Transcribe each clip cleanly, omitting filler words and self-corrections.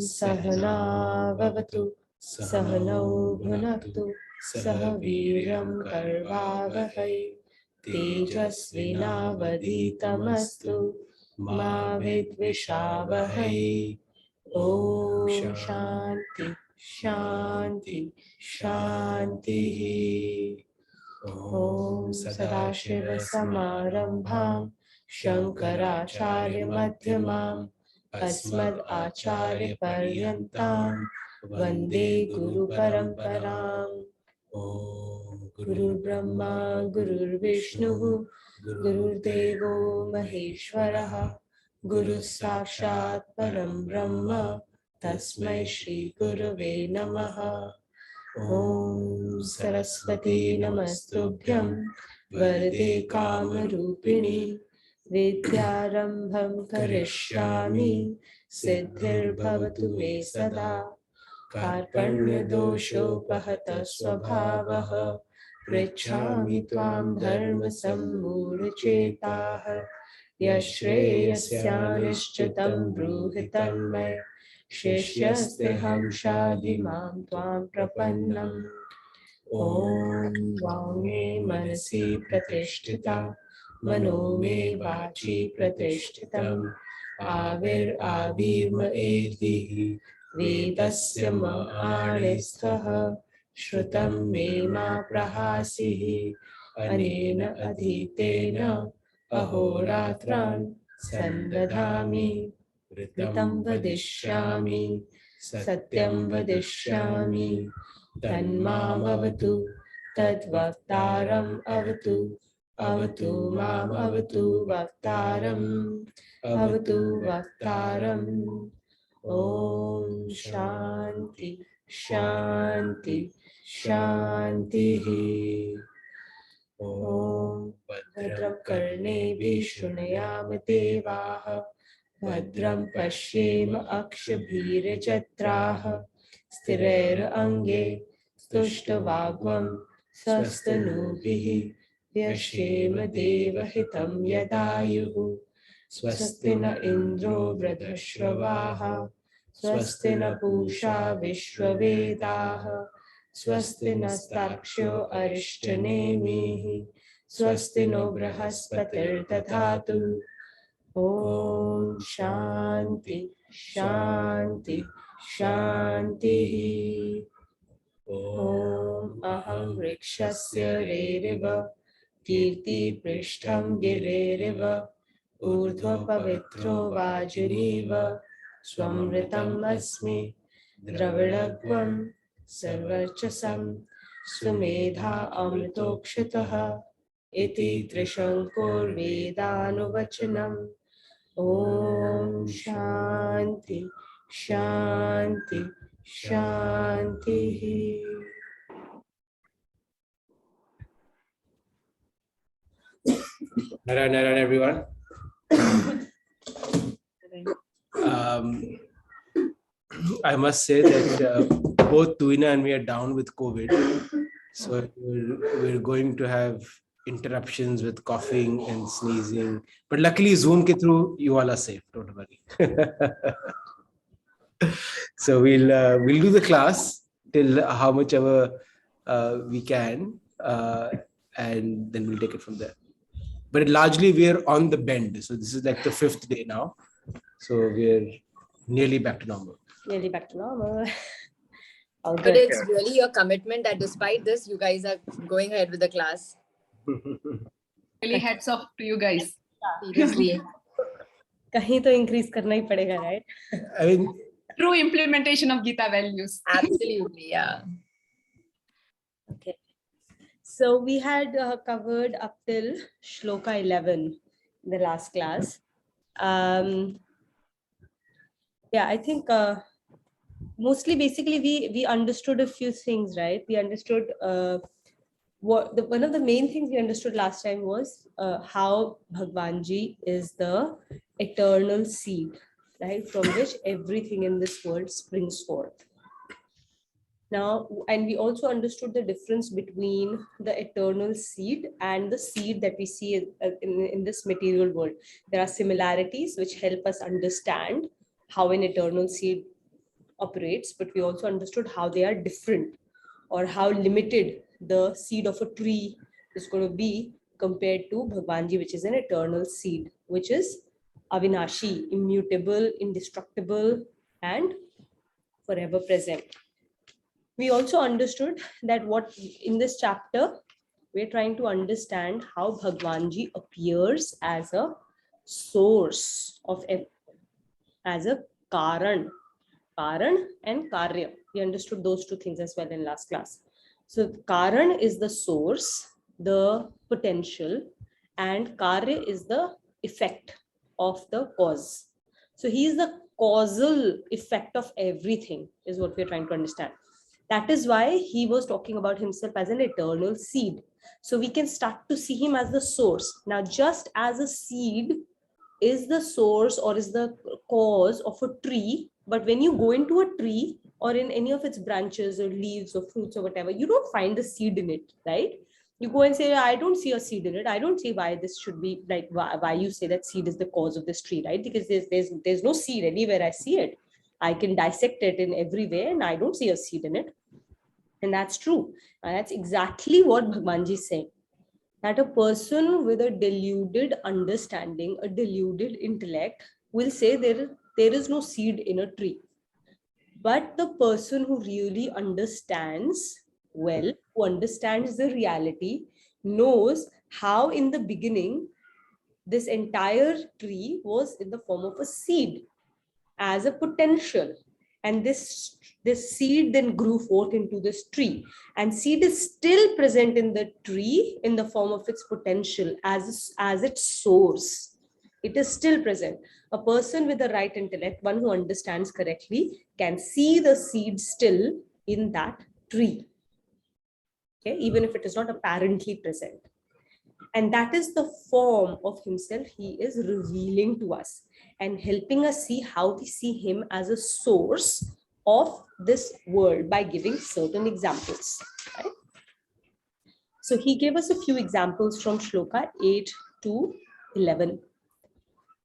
सहना भवतु सहनौ भुनक्तु सह वीर्यं कर्वावहै तेजस्विनावधीतमस्तु मा विद्विषावहै। ॐ शान्ति शान्ति शान्तिः। ॐ सदाशिवसमारम्भां शङ्कराचार्यमध्यमाम् अस्मद् आचार्यपर्यन्तां वन्दे गुरुपरम्पराम्। गुरुर्ब्रह्मा गुरुर्विष्णुः गुरुर्देवो महेश्वरः गुरुः साक्षात् परं ब्रह्म तस्मै श्री गुरवे नमः। ॐ सरस्वती नमस्तुभ्यं वरदे कामरूपिणि विद्यारम्भं करिष्यामि सिद्धिर्भवतु मे सदा। कार्पण्यदोषोपहतः स्वभावः पृच्छामि त्वां धर्मसम्मूढचेताः यश्रेयस्यानिश्चितं ब्रूहि तन्मय शिष्यस्तेऽहं शाधिमां त्वां प्रपन्नम्। ॐ वाङ्मे मनसि प्रतिष्ठिता मनो मे वाचि प्रतिष्ठितम् आविर्आविर्म एतिः वेदस्य महाणिस्थः श्रुतं मे मा प्रहासिः अनेन अधीतेन अहोरात्रान् सन्दधामि ऋतं वदिष्यामि सत्यं वदिष्यामि तन्मामवतु तद्वक्तारम् अवतु अवतु माम् अवतु वक्तारम् अवतु वक्तारम्। ॐ शान्ति शान्ति शान्तिः। ॐ भद्रं कर्णेभिः शृणुयाम देवाः भद्रं पश्येम अक्षभिर्यजत्राः स्थिरैरङ्गे स्तुष्टवाग्वं स्वस्तनूभिः व्यशेम देवहितं यदायुः। स्वस्ति न इन्द्रो वृद्धश्रवाः स्वस्ति न पूषा विश्ववेदाः स्वस्ति नस्तार्क्ष्यो अरिष्टनेमिः स्वस्ति नो बृहस्पतिर्दधातु। ॐ शान्ति शान्ति शान्तिः। ॐ अहं वृक्षस्य रेरिव कीर्तिपृष्ठं गिरेरिव ऊर्ध्वपवित्रो वाजिनीव स्वमृतम् अस्मि द्रविणत्वं सर्वचसं सुमेधा अमृतोक्षितः इति त्रिशङ्कुर्वेदानुवचनम्। ॐ शान्ति शान्ति शान्तिः। Narayan, everyone. I must say that both Tuina and me are down with COVID, so we're going to have interruptions with coughing and sneezing. But luckily, Zoom ke through, you all are safe. Don't worry. So we'll do the class till how much ever we can, and then we'll take it from there. But largely we're on the bend. So this is like the 5th day now. So we're nearly back to normal. Nearly back to normal. But it's really your commitment that despite this, you guys are going ahead with the class. Really hats off to you guys. Seriously. कहीं तो increase करना ही पड़ेगा, right? I mean, True implementation of Gita values. Absolutely, yeah. So we had covered up till Shloka 11 in the last class. Yeah, I think mostly basically we understood a few things, right? We understood one of the main things we understood last time was how Bhagwanji is the eternal seed, right? From which everything in this world springs forth. Now, and we also understood the difference between the eternal seed and the seed that we see in this material world. There are similarities which help us understand how an eternal seed operates, but we also understood how they are different, or how limited the seed of a tree is going to be compared to Bhagwanji, which is an eternal seed, which is Avinashi, immutable, indestructible, and forever present. We also understood that what in this chapter, we're trying to understand how Bhagwanji appears as a source of, as a Karan and Karya. We understood those two things as well in last class. So Karan is the source, the potential, and Karya is the effect of the cause. So he is the causal effect of everything, is what we're trying to understand. That is why he was talking about himself as an eternal seed. So we can start to see him as the source. Now, just as a seed is the source or is the cause of a tree, but when you go into a tree or in any of its branches or leaves or fruits or whatever, you don't find the seed in it, right? You go and say, I don't see a seed in it. I don't see why this should be like, why you say that seed is the cause of this tree, right? Because there's no seed anywhere I see it. I can dissect it in every way and I don't see a seed in it. And that's true. And that's exactly what Bhagwanji is saying. That a person with a deluded understanding, a deluded intellect, will say there is no seed in a tree. But the person who really understands well, who understands the reality, knows how in the beginning this entire tree was in the form of a seed as a potential, and this seed then grew forth into this tree, and seed is still present in the tree in the form of its potential as its source. It is still present. A person with the right intellect, one who understands correctly, can see the seed still in that tree, okay, even if it is not apparently present. And that is the form of himself he is revealing to us and helping us see how we see him as a source of this world by giving certain examples. Right? So he gave us a few examples from Shloka 8 to 11.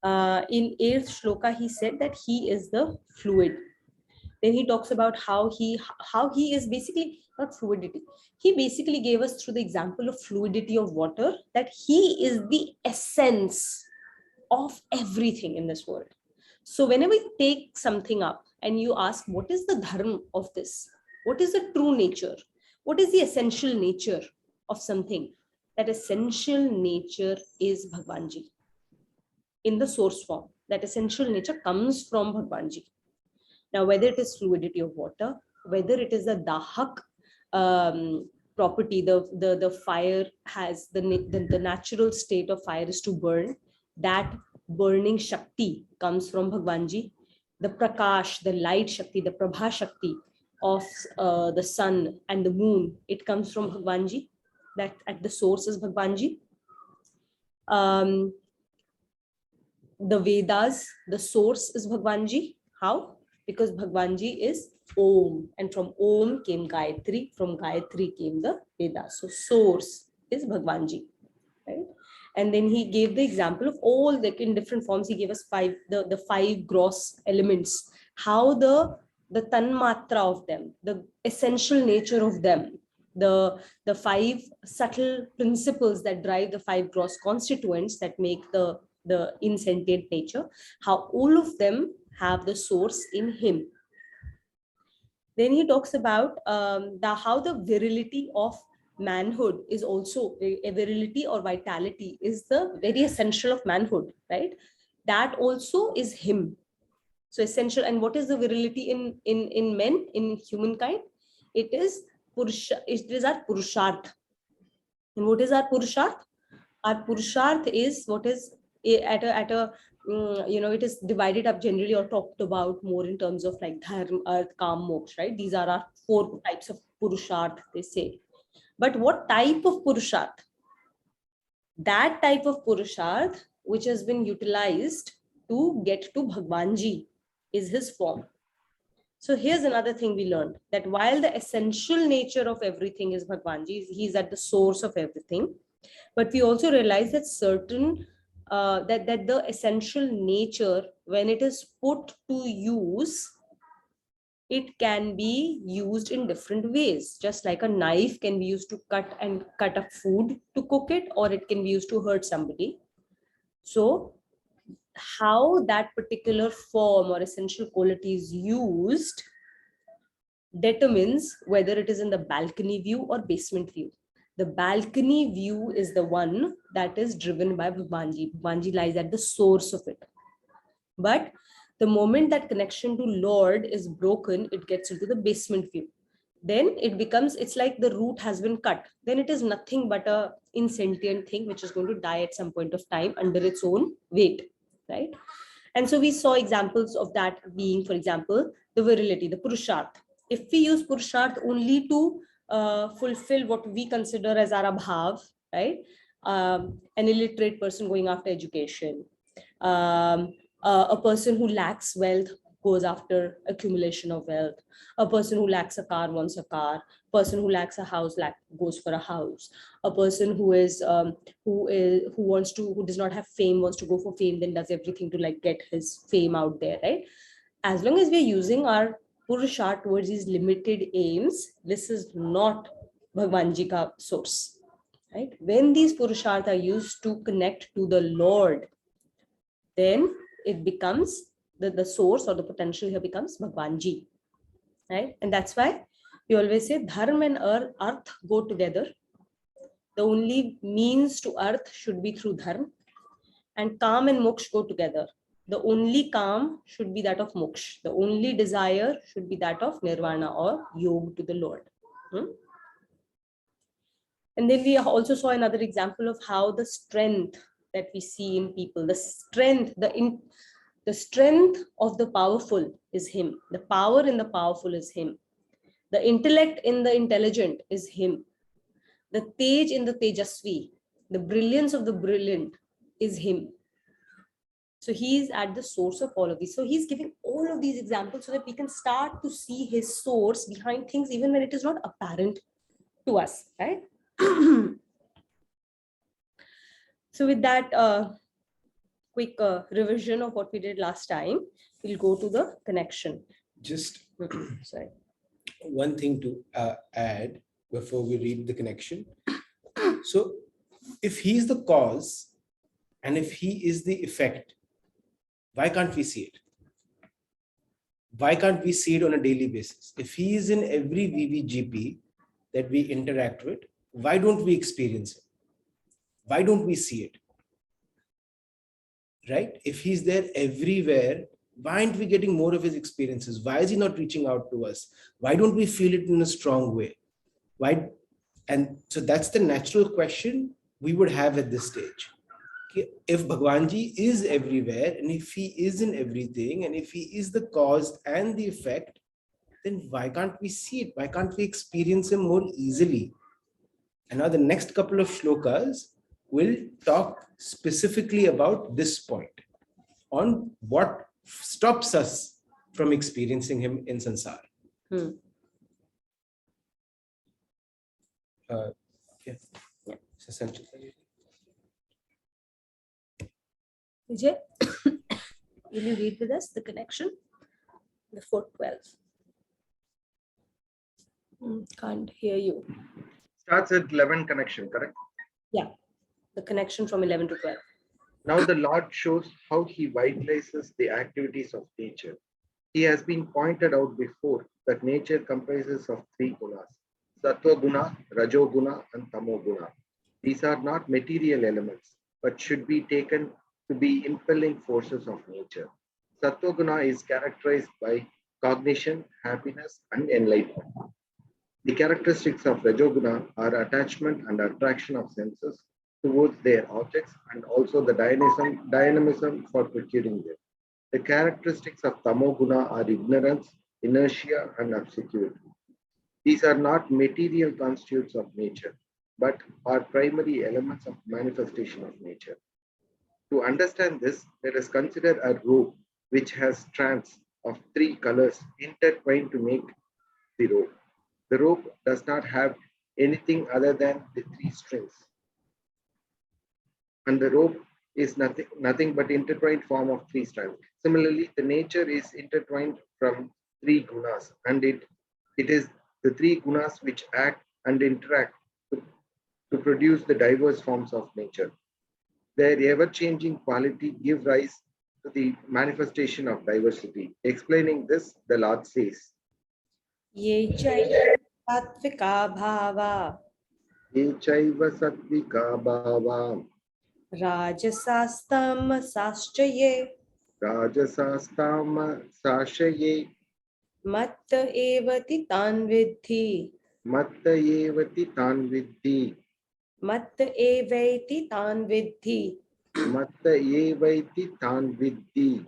In 8th Shloka, he said that he is the fluid. Then he talks about how he is basically not fluidity. He basically gave us through the example of fluidity of water that he is the essence of everything in this world. So whenever you take something up and you ask, what is the dharma of this? What is the true nature? What is the essential nature of something? That essential nature is Bhagwanji in the source form. That essential nature comes from Bhagwanji. Now, whether it is fluidity of water, whether it is a dahak property, the fire has the natural state of fire is to burn. That burning shakti comes from Bhagwanji. The prakash, the light shakti, the prabha shakti of the sun and the moon, it comes from Bhagwanji. That at the source is Bhagwanji. The Vedas, the source is Bhagwanji. How? Because Bhagwanji is Om, and from Om came Gayatri, from Gayatri came the Vedas. So source is Bhagwanji, right? And then he gave the example of all the in different forms. He gave us the five gross elements, how the tanmatra of them, the essential nature of them, the five subtle principles that drive the five gross constituents that make the insentient nature, how all of them have the source in him. Then he talks about how the virility of manhood is also a virility or vitality is the very essential of manhood, right? That also is him. So essential. And what is the virility in men, in humankind? It is purusha, it is our purusharth. And what is our Purusharth? Our Purusharth is what is it is divided up generally or talked about more in terms of like dharma, arth, kam, moksha, right? These are our 4 types of Purusharth, they say. But what type of Purusharth? That type of Purusharth which has been utilized to get to Bhagwanji is his form. So here's another thing we learned, that while the essential nature of everything is Bhagwanji, he's at the source of everything, but we also realize that that the essential nature, when it is put to use, it can be used in different ways. Just like a knife can be used to cut up food to cook it, or it can be used to hurt somebody. So how that particular form or essential quality is used determines whether it is in the balcony view or basement view. The balcony view is the one that is driven by Bhagwanji. Bhagwanji lies at the source of it. But the moment that connection to Lord is broken, it gets into the basement view. Then it's like the root has been cut. Then it is nothing but a insentient thing which is going to die at some point of time under its own weight, right? And so we saw examples of that being, for example, the virility, the Purusharth. If we use Purusharth only to fulfill what we consider as our abhav, right? An illiterate person going after education, a person who lacks wealth goes after accumulation of wealth, a person who lacks a car wants a car, person who lacks a house goes for a house, a person who does not have fame wants to go for fame, then does everything to like get his fame out there, right? As long as we're using our Purusharth towards these limited aims, this is not Bhagwanji ka source, right? When these Purusharth are used to connect to the Lord, then it becomes the source, or the potential here becomes Bhagwanji, right? And that's why we always say dharma and arth go together. The only means to arth should be through dharma, and kam and moksha go together. The only kam should be that of moksha. The only desire should be that of nirvana or yoga to the Lord. And then we also saw another example of how the strength that we see in people, the strength of the powerful is him. The power in the powerful is him. The intellect in the intelligent is him. The tej in the tejasvi, the brilliance of the brilliant is him. So he's at the source of all of these. So he's giving all of these examples so that we can start to see his source behind things, even when it is not apparent to us, right? So with that quick revision of what we did last time, we'll go to the connection. Just sorry. One thing to add before we read the connection. So if he's the cause and if he is the effect, why can't we see it? Why can't we see it on a daily basis? If he is in every VVGP that we interact with, why don't we experience it? Why don't we see it? Right? If he's there everywhere, why aren't we getting more of his experiences? Why is he not reaching out to us? Why don't we feel it in a strong way? Why? And so that's the natural question we would have at this stage. If Bhagwanji is everywhere, and if he is in everything, and if he is the cause and the effect, then why can't we see it? Why can't we experience him more easily? And now the next couple of shlokas will talk specifically about this point, on what stops us from experiencing him in samsara. Yeah. It's essential. Vijay, will you read with us the connection before 12? Can't hear you. Starts at 11 connection, correct? Yeah, the connection from 11 to 12. Now the Lord shows how he vitalizes the activities of nature. He has been pointed out before that nature comprises of 3 gunas: Sattva guna, Rajo guna, and Tamo guna. These are not material elements, but should be taken to be impelling forces of nature. Sattva guna is characterized by cognition, happiness, and enlightenment. The characteristics of Rajoguna are attachment and attraction of senses towards their objects and also the dynamism for procuring them. The characteristics of Tamoguna are ignorance, inertia, and obscurity. These are not material constitutes of nature, but are primary elements of manifestation of nature. To understand this, let us consider a rope which has strands of 3 colors intertwined to make the rope. The rope does not have anything other than the 3 strings. And the rope is nothing but intertwined form of 3 strands. Similarly, the nature is intertwined from 3 gunas, and it is the 3 gunas which act and interact to produce the diverse forms of nature. Their ever-changing quality give rise to the manifestation of diversity. Explaining this, the Lord says, Ye chaiva sattvika bhava Ye chaiva sattvika bhava rajasastam saschaye rajasastama sashaye matta evati tan vidhi matta evati tan vidhi matta evaiti tan vidhi matta evaiti tan vidhi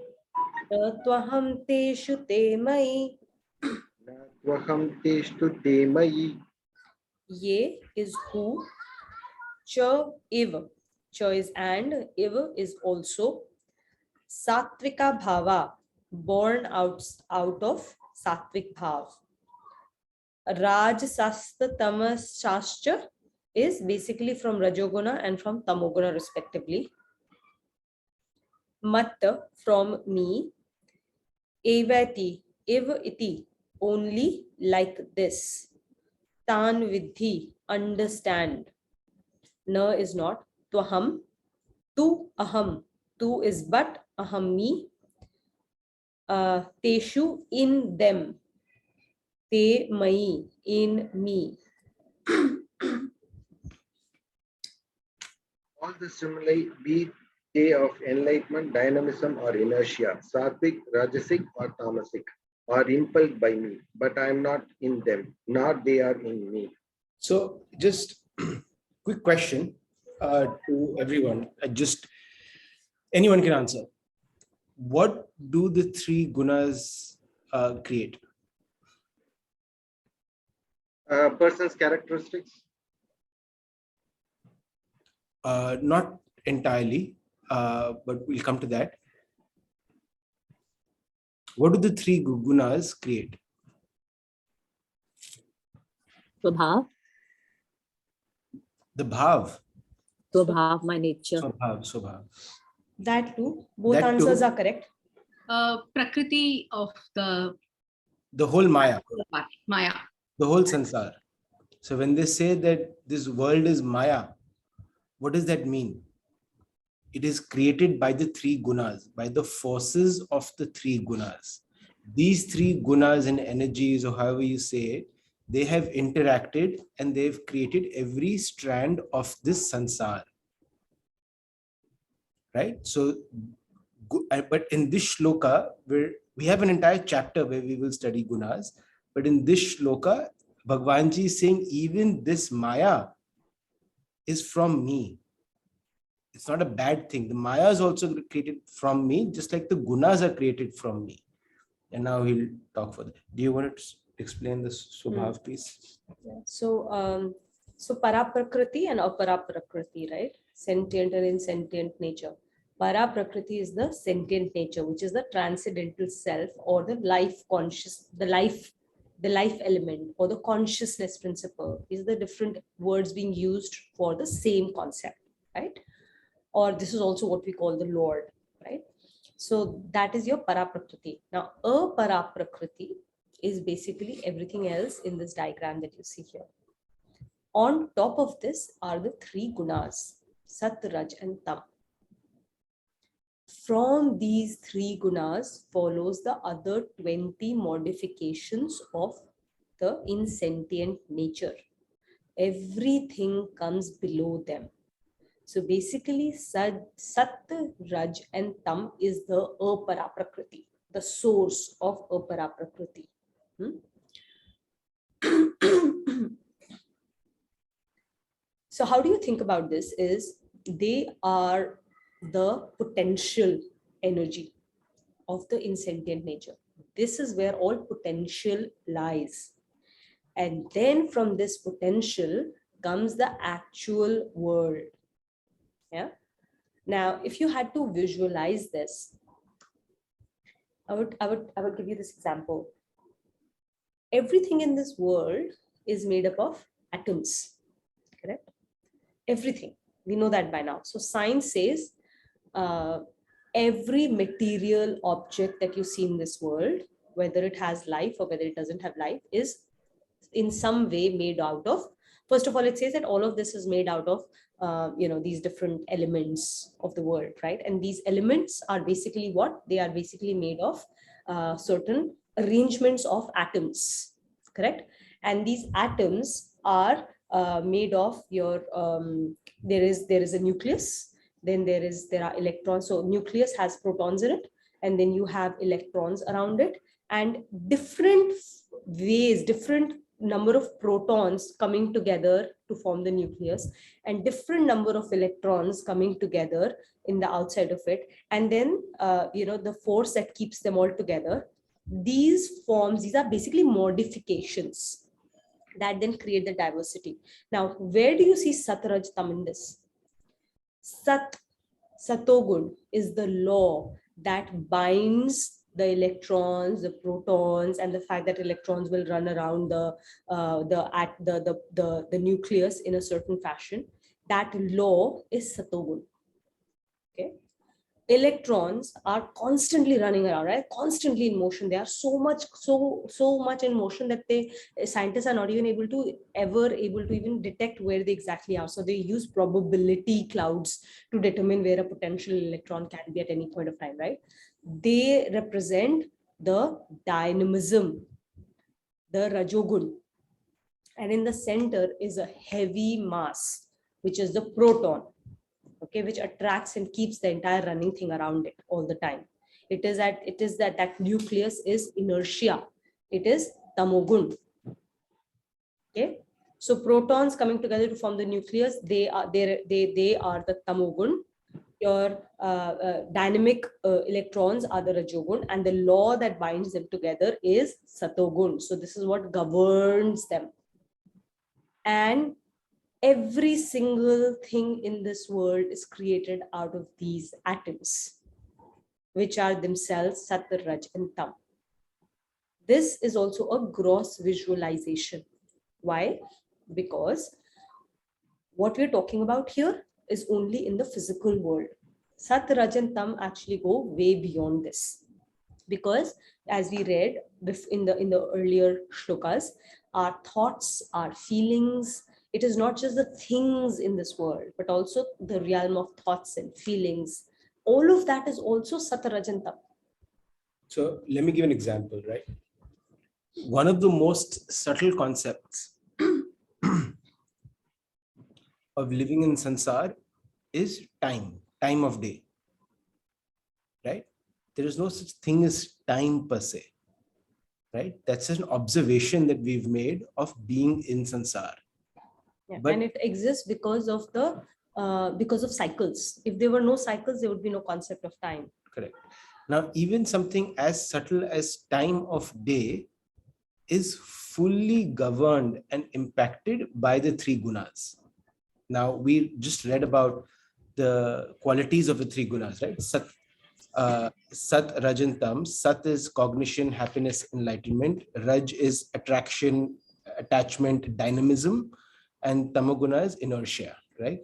tatvaham teshu te mai. Tvaham teshtu te mayi. Ye is who, cha iv, cha is and, iv is also, sattvika bhava, born out of sattvic bhav. Rajasasta tamasascha is basically from Rajoguna and from Tamoguna respectively. Matta from me, evati, iv iti, only like this. Tan vidhi, understand. Na is not. Tvaham, tu aham. Tu is but, aham me. Teshu, in them. Te mai, in me. All the stimuli, be they of enlightenment, dynamism, or inertia, sattvic, rajasic, or tamasic, are impelled by me, but I am not in them, nor they are in me. So just quick question to everyone. Just anyone can answer. What do the 3 gunas create? Person's characteristics. Not entirely, but we'll come to that. What do the 3 gunas create? Swabhav. The bhav. Swabhav, my nature. Swabhav. That too. Both That answers too. are correct. Prakriti of the whole Maya, Maya. the whole sansar. So when they say that this world is Maya, what does that mean? It is created by the 3 gunas, by the forces of the 3 gunas. These 3 gunas and energies, or however you say it, they have interacted and they've created every strand of this sansar. Right? So, but in this shloka, we have an entire chapter where we will study gunas. But in this shloka, Bhagwanji is saying even this Maya is from me. It's not a bad thing. The Maya is also created from me, just like the gunas are created from me. And now he'll talk for that. Do you want to explain this Swabhav piece? Yeah. So, Paraprakriti and Aparaprakriti, right? Sentient and insentient nature. Paraprakriti is the sentient nature, which is the transcendental self or the life conscious, the life element or the consciousness principle. Is the different words being used for the same concept, right? Or this is also what we call the Lord, right? So that is your Paraprakriti. Now, Aparaprakriti is basically everything else in this diagram that you see here. On top of this are the 3 gunas, Sat, Raj, and Tam. From these 3 gunas follows the other 20 modifications of the insentient nature. Everything comes below them. So basically, Sat, Raj, and Tam is the Aparaprakriti, the source of Aparaprakriti. So how do you think about this is they are the potential energy of the insentient nature. This is where all potential lies. And then from this potential comes the actual world. Yeah. Now, if you had to visualize this, I would give you this example. Everything in this world is made up of atoms, correct? Everything. We know that by now. So science says every material object that you see in this world, whether it has life or whether it doesn't have life, is in some way made out of, first of all, it says that all of this is made out of these different elements of the world, right? And these elements are basically what? They are basically made of certain arrangements of atoms, correct? And these atoms are made of your there is a nucleus, then there are electrons. So nucleus has protons in it, and then you have electrons around it, and different ways, different number of protons coming together to form the nucleus, and different number of electrons coming together in the outside of it, and then the force that keeps them all together. These are basically modifications that then create the diversity. Now, where do you see Sat, Raj, Tam in this? Satogun is the law that binds the electrons, the protons, and the fact that electrons will run around the nucleus in a certain fashion. That law is Satogun. Okay. Electrons are constantly running around, right? Constantly in motion. They are so much in motion that scientists are not even able to even detect where they exactly are. So they use probability clouds to determine where a potential electron can be at any point of time, right? They represent the dynamism, the Rajogun. And in the center is a heavy mass, which is the proton. Okay, which attracts and keeps the entire running thing around it all the time. It is that nucleus is inertia. It is tamogun. Okay, so protons coming together to form the nucleus, they are the tamogun. Your dynamic electrons are the rajogun, and the law that binds them together is satogun. So this is what governs them. And every single thing in this world is created out of these atoms, which are themselves Sat, Raj, and Tam. This is also a gross visualization. Why? Because what we're talking about here is only in the physical world. Sat, Raj, and Tam actually go way beyond this. Because as we read in the earlier shlokas, our thoughts, our feelings, it is not just the things in this world, but also the realm of thoughts and feelings. All of that is also Sat, Raj, and Tam. So let me give an example, right? One of the most subtle concepts of living in Sansar is time of day, right? There is no such thing as time per se, right? That's an observation that we've made of being in Sansar. Yeah, But, and it exists because of cycles. If there were no cycles, there would be no concept of time. correct. Now, even something as subtle as time of day is fully governed and impacted by the three gunas. Now, we just read about the qualities of the three gunas, right? Sat, Raj, and Tam. Sat is cognition, happiness, enlightenment. Raj is attraction, attachment, dynamism. And Tamoguna is inertia, right?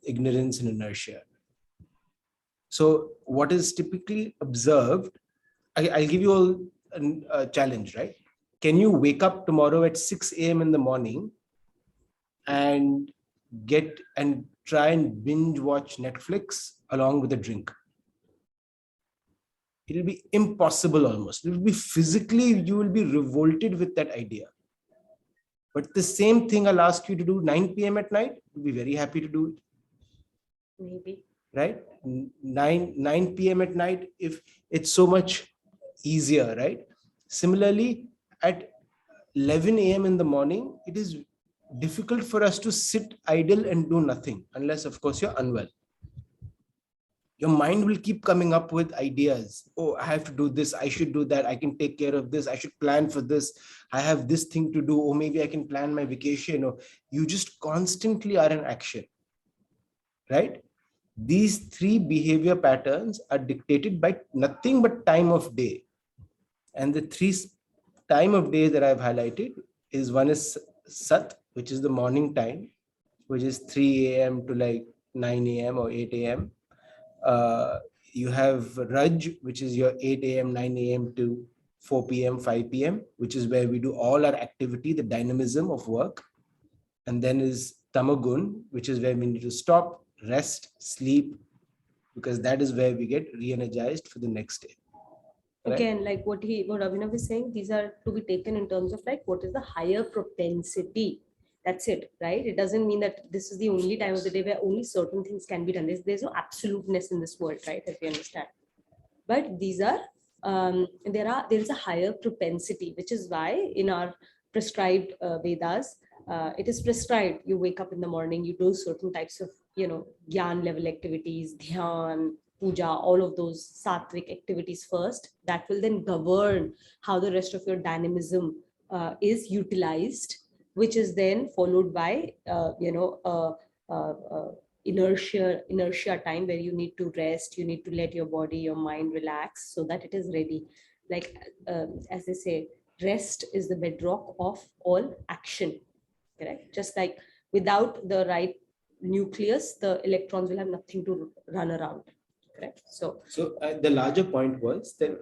Ignorance and inertia. So what is typically observed, I'll give you all a challenge, right? Can you wake up tomorrow at 6 a.m. in the morning and try and binge watch Netflix along with a drink? It will be impossible almost. It will be physically, you will be revolted with that idea. But the same thing I'll ask you to do 9 p.m. at night, you'll be very happy to do it. Maybe. Right? 9 p.m. at night, if it's so much easier, right? Similarly, at 11 a.m. in the morning, it is difficult for us to sit idle and do nothing, unless, of course, you're unwell. Your mind will keep coming up with ideas. Oh, I have to do this. I should do that. I can take care of this. I should plan for this. I have this thing to do. Or maybe I can plan my vacation. Or you just constantly are in action, right? These three behavior patterns are dictated by nothing but time of day. And the three time of day that I've highlighted is, one is Sat, which is the morning time, which is 3 a.m. to like 9 a.m. or 8 a.m. You have Raj, which is your 8 a.m., 9 a.m. to 4 p.m., 5 p.m., which is where we do all our activity, the dynamism of work. And then is Tamagun, which is where we need to stop, rest, sleep, because that is where we get re-energized for the next day. Right? Again, like what Abhinav is saying, these are to be taken in terms of like what is the higher propensity. That's it, right? It doesn't mean that this is the only time of the day where only certain things can be done. There's no absoluteness in this world, right? As we understand. But these are there is a higher propensity, which is why in our prescribed Vedas, it is prescribed. You wake up in the morning, you do certain types of gyan level activities, dhyan, puja, all of those sattvic activities first. That will then govern how the rest of your dynamism is utilized, which is then followed by inertia time, where you need to rest, you need to let your body, your mind relax so that it is ready. Like as they say, rest is the bedrock of all action, correct? Just like without the right nucleus, the electrons will have nothing to run around, correct? So the larger point was that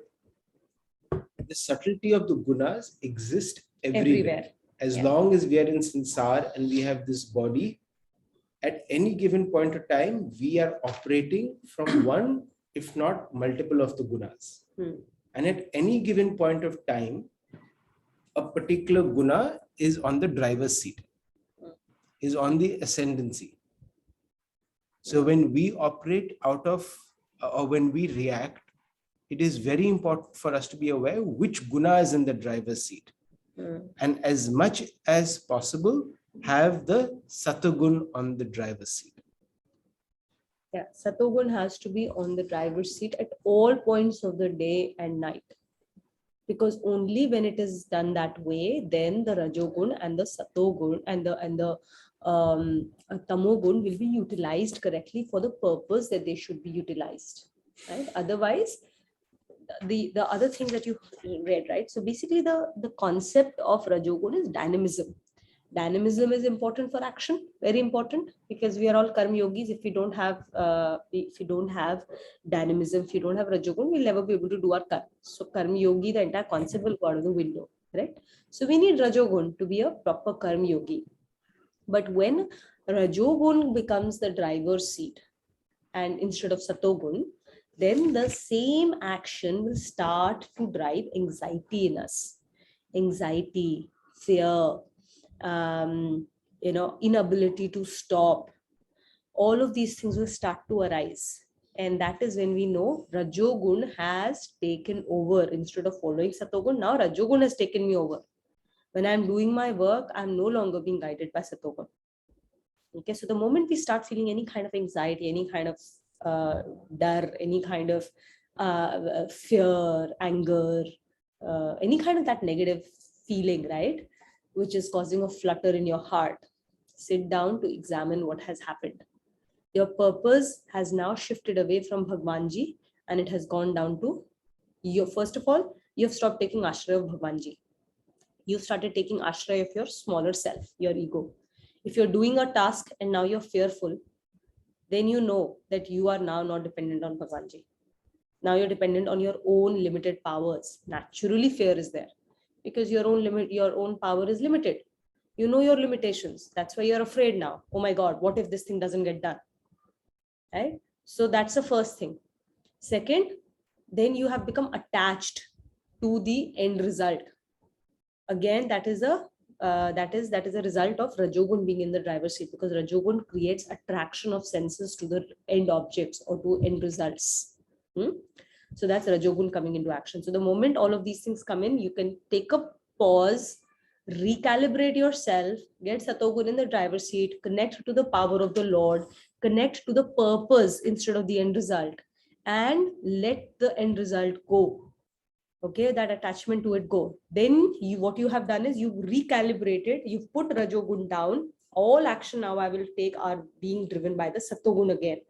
the subtlety of the gunas exist everywhere. As long as we are in sansar and we have this body, at any given point of time, we are operating from one, if not multiple of the gunas. And at any given point of time, a particular guna is on the driver's seat, is on the ascendancy. So when we operate out of, or when we react, it is very important for us to be aware which guna is in the driver's seat. And as much as possible, have the Satogun on the driver's seat. Yeah, Satogun has to be on the driver's seat at all points of the day and night. Because only when it is done that way, then the Rajogun and the Satogun and the Tamogun will be utilized correctly for the purpose that they should be utilized. Right? Otherwise, the other thing that you read, right? So basically the concept of Rajogun is dynamism. Dynamism is important for action, very important, because we are all karma yogis. If we don't have dynamism, if you don't have Rajogun, we'll never be able to do our karma. So karma yogi, the entire concept will go out of the window, right? So we need Rajogun to be a proper karma yogi. But when Rajogun becomes the driver's seat and instead of Satogun, then the same action will start to drive anxiety in us. Anxiety, fear, inability to stop. All of these things will start to arise. And that is when we know Rajogun has taken over. Instead of following Satogun, now Rajogun has taken me over. When I'm doing my work, I'm no longer being guided by Satogun. Okay, so the moment we start feeling any kind of anxiety, any kind of dar, any kind of fear, anger, any kind of that negative feeling, right, which is causing a flutter in your heart, sit down to examine what has happened. Your purpose has now shifted away from Bhagwanji and it has gone down to you. First of all, you have stopped taking ashraya of Bhagwanji. You started taking ashraya of your smaller self, your ego. If you're doing a task and now you're fearful, then you know that you are now not dependent on Bhagwanji. Now you're dependent on your own limited powers. Naturally, fear is there because your own power is limited. You know your limitations. That's why you're afraid now. Oh my God, what if this thing doesn't get done? Right? So that's the first thing. Second, then you have become attached to the end result. Again, that is a result of Rajogun being in the driver's seat, because Rajogun creates attraction of senses to the end objects or to end results. So that's Rajogun coming into action. So the moment all of these things come in, you can take a pause, recalibrate yourself, get Satogun in the driver's seat, connect to the power of the Lord, connect to the purpose instead of the end result, and let the end result go. Okay, that attachment to it go. Then what you have done is you've recalibrated, you've put Rajogun down. All action now I will take are being driven by the Satogun again,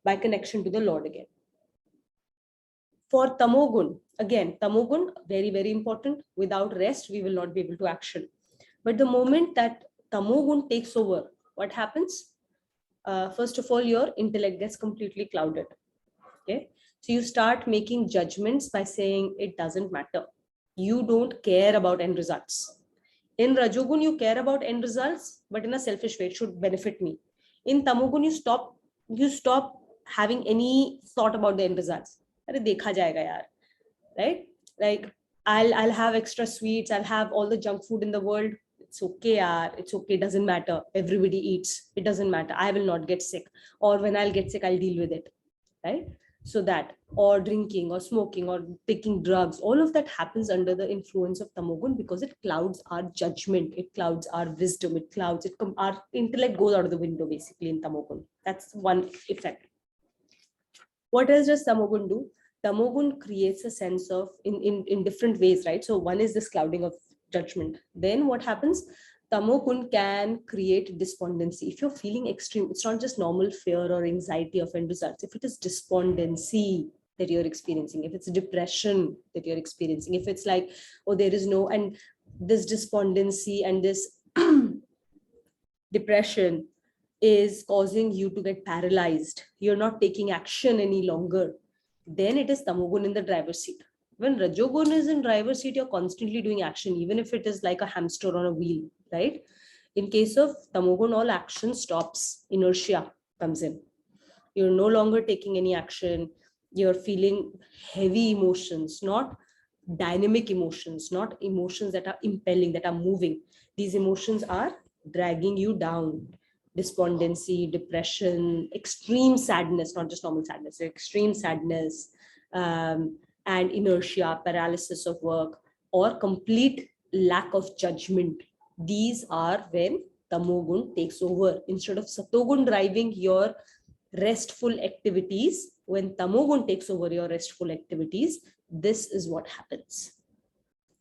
by connection to the Lord again. For Tamogun, again, Tamogun, very, very important. Without rest, we will not be able to action. But the moment that Tamogun takes over, what happens? First of all, your intellect gets completely clouded. Okay, so you start making judgments by saying it doesn't matter. You don't care about end results. In Rajogun, you care about end results, but in a selfish way, it should benefit me. In Tamogun, you stop having any thought about the end results. Arre, dekha jayega yaar. Right? Like I'll have extra sweets, I'll have all the junk food in the world. It's okay, yaar. It's okay, it doesn't matter. Everybody eats. It doesn't matter. I will not get sick. Or when I'll get sick, I'll deal with it. Right? So that, or drinking or smoking or taking drugs, all of that happens under the influence of Tamogun because it clouds our judgment, it clouds our wisdom, our intellect goes out of the window basically in Tamogun. That's one effect. What else does Tamogun do? Tamogun creates a sense of in different ways, right? So one is this clouding of judgment. Then what happens? Tamogun can create despondency. If you're feeling extreme, it's not just normal fear or anxiety of end results. If it is despondency that you're experiencing, if it's depression that you're experiencing, if it's like, oh, there is no, and this despondency and this depression is causing you to get paralyzed, you're not taking action any longer, then it is Tamogun in the driver's seat. When Rajogun is in driver's seat, you're constantly doing action, even if it is like a hamster on a wheel, right? In case of Tamogun, all action stops, inertia comes in. You're no longer taking any action. You're feeling heavy emotions, not dynamic emotions, not emotions that are impelling, that are moving. These emotions are dragging you down. Despondency, depression, extreme sadness, not just normal sadness, extreme sadness, and inertia, paralysis of work, or complete lack of judgment. These are when Tamogun takes over. Instead of Satogun driving your restful activities, when Tamogun takes over your restful activities, this is what happens.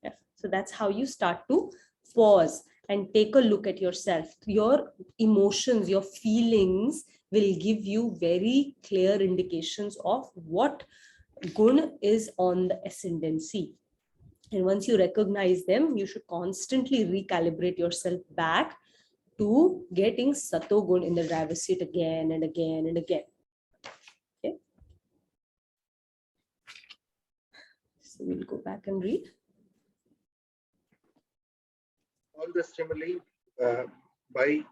Yeah. So that's how you start to pause and take a look at yourself. Your emotions, your feelings will give you very clear indications of what gun is on the ascendancy. And once you recognize them, you should constantly recalibrate yourself back to getting Satogun in the driver's seat again and again and again. Okay. So we'll go back and read. All the stimuli by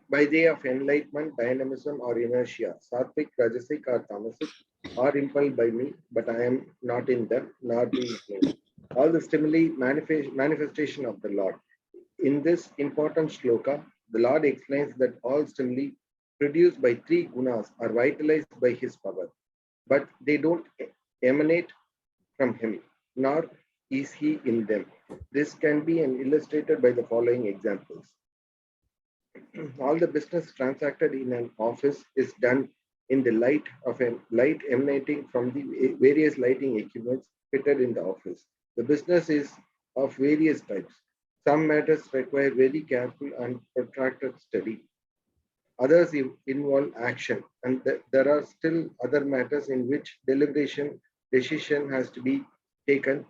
way of enlightenment, dynamism, or inertia, sattvic, rajasic, or tamasic, are impelled by me, but I am not in them, nor being me. All the stimuli manifestation of the Lord. In this important shloka, the Lord explains that all stimuli produced by three gunas are vitalized by his power, but they don't emanate from him, nor is he in them. This can be illustrated by the following examples. All the business transacted in an office is done in the light of a light emanating from the various lighting equipments fitted in the office. The business is of various types. Some matters require very careful and protracted study. Others involve action, and there are still other matters in which decision has to be taken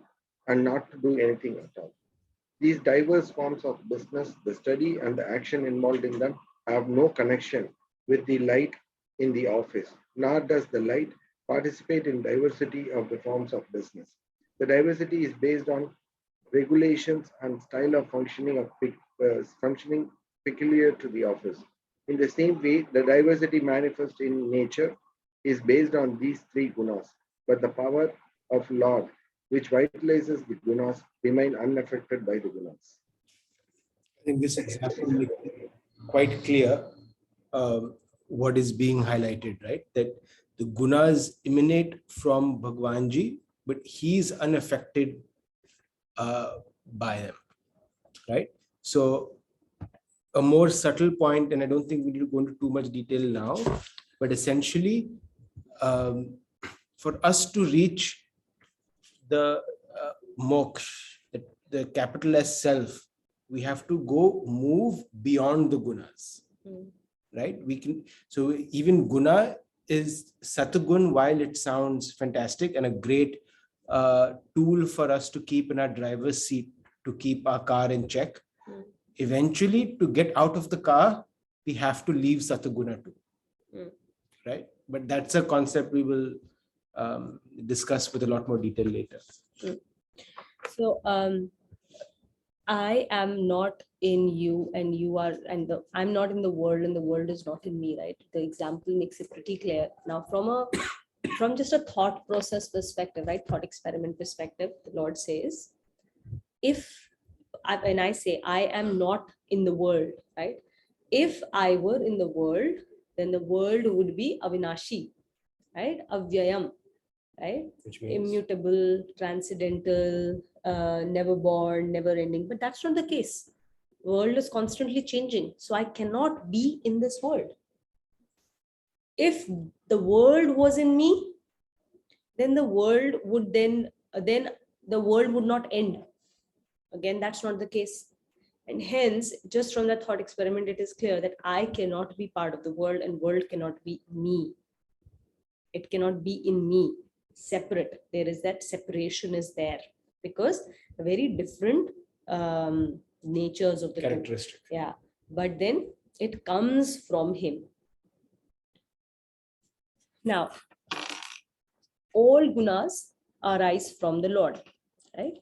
and not to do anything at all. These diverse forms of business, the study and the action involved in them have no connection with the light in the office, nor does the light participate in diversity of the forms of business. The diversity is based on regulations and style of functioning peculiar to the office. In the same way, the diversity manifest in nature is based on these three gunas, but the power of Lord, which vitalizes the gunas, remain unaffected by the gunas. I think this example makes it quite clear what is being highlighted, right? That the gunas emanate from Bhagwanji, but he is unaffected by them. right? So a more subtle point, and I don't think we'll go into too much detail now, but essentially, for us to reach the moksha, the capital S self, we have to move beyond the gunas, right? We can, so even guna is satagun, while it sounds fantastic and a great tool for us to keep in our driver's seat to keep our car in check. Eventually, to get out of the car, we have to leave sataguna too, right? But that's a concept we will discuss with a lot more detail later. So I am not in you and you are, and I'm not in the world and the world is not in me, right? The example makes it pretty clear. Now from just a thought process perspective, right? Thought experiment perspective, the Lord says, when I say I am not in the world, right? If I were in the world, then the world would be avinashi, right? Avyayam, right? Immutable, transcendental, never born, never ending. But that's not the case. The world is constantly changing. So I cannot be in this world. If the world was in me, then the world would then the world would not end. Again, that's not the case. And hence, just from that thought experiment, it is clear that I cannot be part of the world and world cannot be me. It cannot be in me, separate. There is that separation is there because very different natures of the characteristic. Yeah, but then it comes from him. Now, all gunas arise from the Lord, right?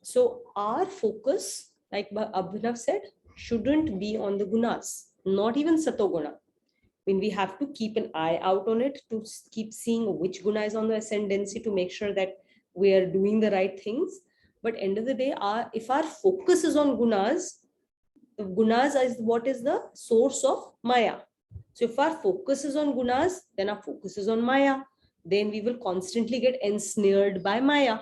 So our focus, like Abhinav said, shouldn't be on the gunas, not even satoguna. I mean, we have to keep an eye out on it to keep seeing which guna is on the ascendancy to make sure that we are doing the right things. But end of the day, if our focus is on gunas, the gunas is what is the source of Maya. So if our focus is on gunas, then our focus is on Maya. Then we will constantly get ensnared by Maya.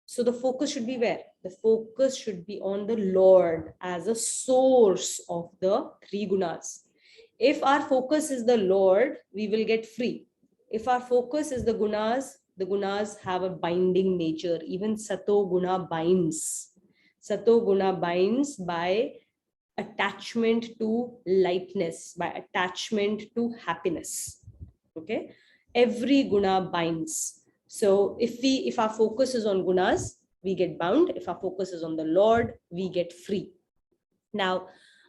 So the focus should be where? The focus should be on the Lord as a source of the three gunas. If our focus is the Lord, we will get free. If our focus is the gunas have a binding nature. Even Sato Guna binds. Sato Guna binds by attachment to lightness, by attachment to happiness. Okay? Every guna binds. So if our focus is on gunas, we get bound. If our focus is on the Lord, we get free. Now,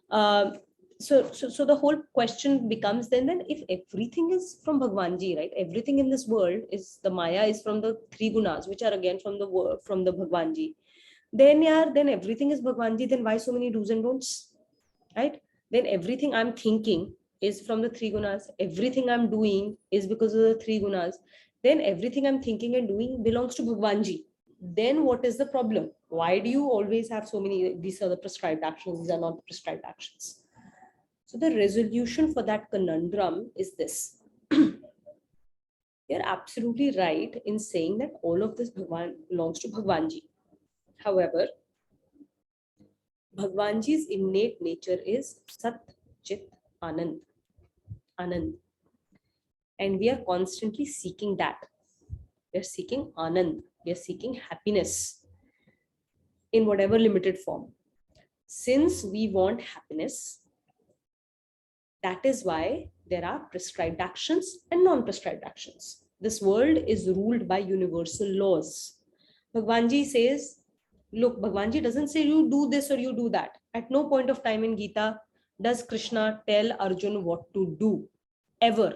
so the whole question becomes then if everything is from Bhagwanji, right? Everything in this world is the Maya is from the three gunas, which are again from the Bhagwanji. Then everything is Bhagwanji. Then why so many do's and don'ts, right? Then everything I'm thinking is from the three gunas. Everything I'm doing is because of the three gunas. Then everything I'm thinking and doing belongs to Bhagwanji. Then what is the problem? Why do you always have so many, these are the prescribed actions, these are not the prescribed actions? So the resolution for that conundrum is this. You're absolutely right in saying that all of this belongs to Bhagwanji. However, Bhagwanji's innate nature is Sat, Chit, Anand. Anand. And we are constantly seeking that. We are seeking Anand. We are seeking happiness in whatever limited form. Since we want happiness, that is why there are prescribed actions and non-prescribed actions. This world is ruled by universal laws. Bhagwanji says, look, Bhagwanji doesn't say you do this or you do that. At no point of time in Gita does Krishna tell Arjun what to do, ever.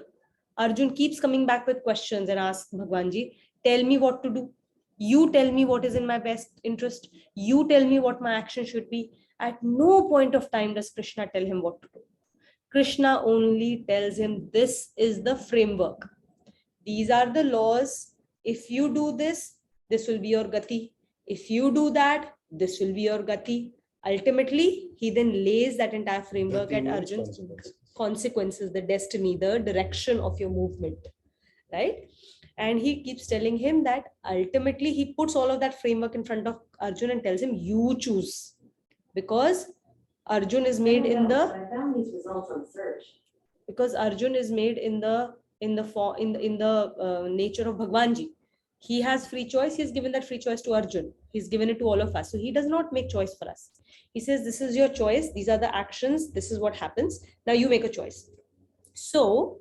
Arjun keeps coming back with questions and asks Bhagwanji, tell me what to do. You tell me what is in my best interest. You tell me what my action should be. At no point of time does Krishna tell him what to do. Krishna only tells him this is the framework. These are the laws. If you do this, this will be your gati. If you do that, this will be your gati. Ultimately, he then lays that entire framework at Arjun's consequences, the destiny, the direction of your movement, right? And he keeps telling him that ultimately he puts all of that framework in front of Arjun and tells him, you choose. because Arjun is made in the I found these results on search. because Arjun is made in the nature of Bhagwanji. He has free choice. He's given that free choice to Arjun. He's given it to all of us. So he does not make choice for us. He says, this is your choice. These are the actions. This is what happens. Now you make a choice. So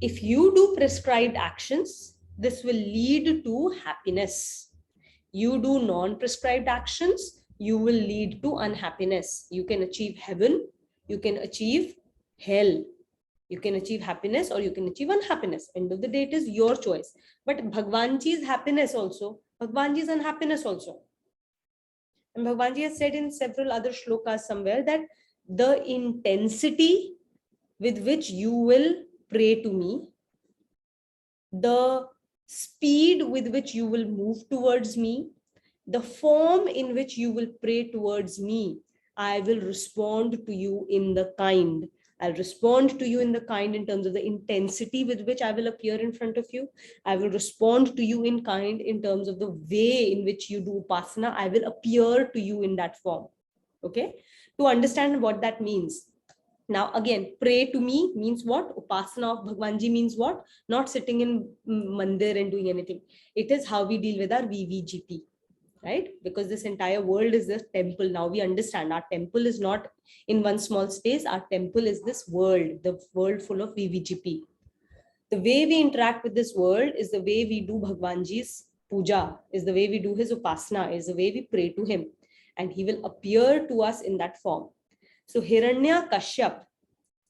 if you do prescribed actions, this will lead to happiness. You do non-prescribed actions, you will lead to unhappiness. You can achieve heaven, you can achieve hell. You can achieve happiness or you can achieve unhappiness. End of the day, it is your choice. But Bhagwanji's happiness also, Bhagwanji's unhappiness also. And Bhagwanji has said in several other shlokas somewhere that the intensity with which you will pray to me, the speed with which you will move towards me, the form in which you will pray towards me, I will respond to you in the kind. I'll respond to you in the kind in terms of the intensity with which I will appear in front of you. I will respond to you in kind in terms of the way in which you do upasana. I will appear to you in that form. Okay? To understand what that means. Now, again, pray to me means what? Upasana of Bhagwanji means what? Not sitting in mandir and doing anything. It is how we deal with our VVGP. Right? Because this entire world is this temple. Now we understand our temple is not in one small space. Our temple is this world, the world full of VVGP. The way we interact with this world is the way we do Bhagwanji's puja, is the way we do his upasana, is the way we pray to him. And he will appear to us in that form. So Hiranya Kashyap,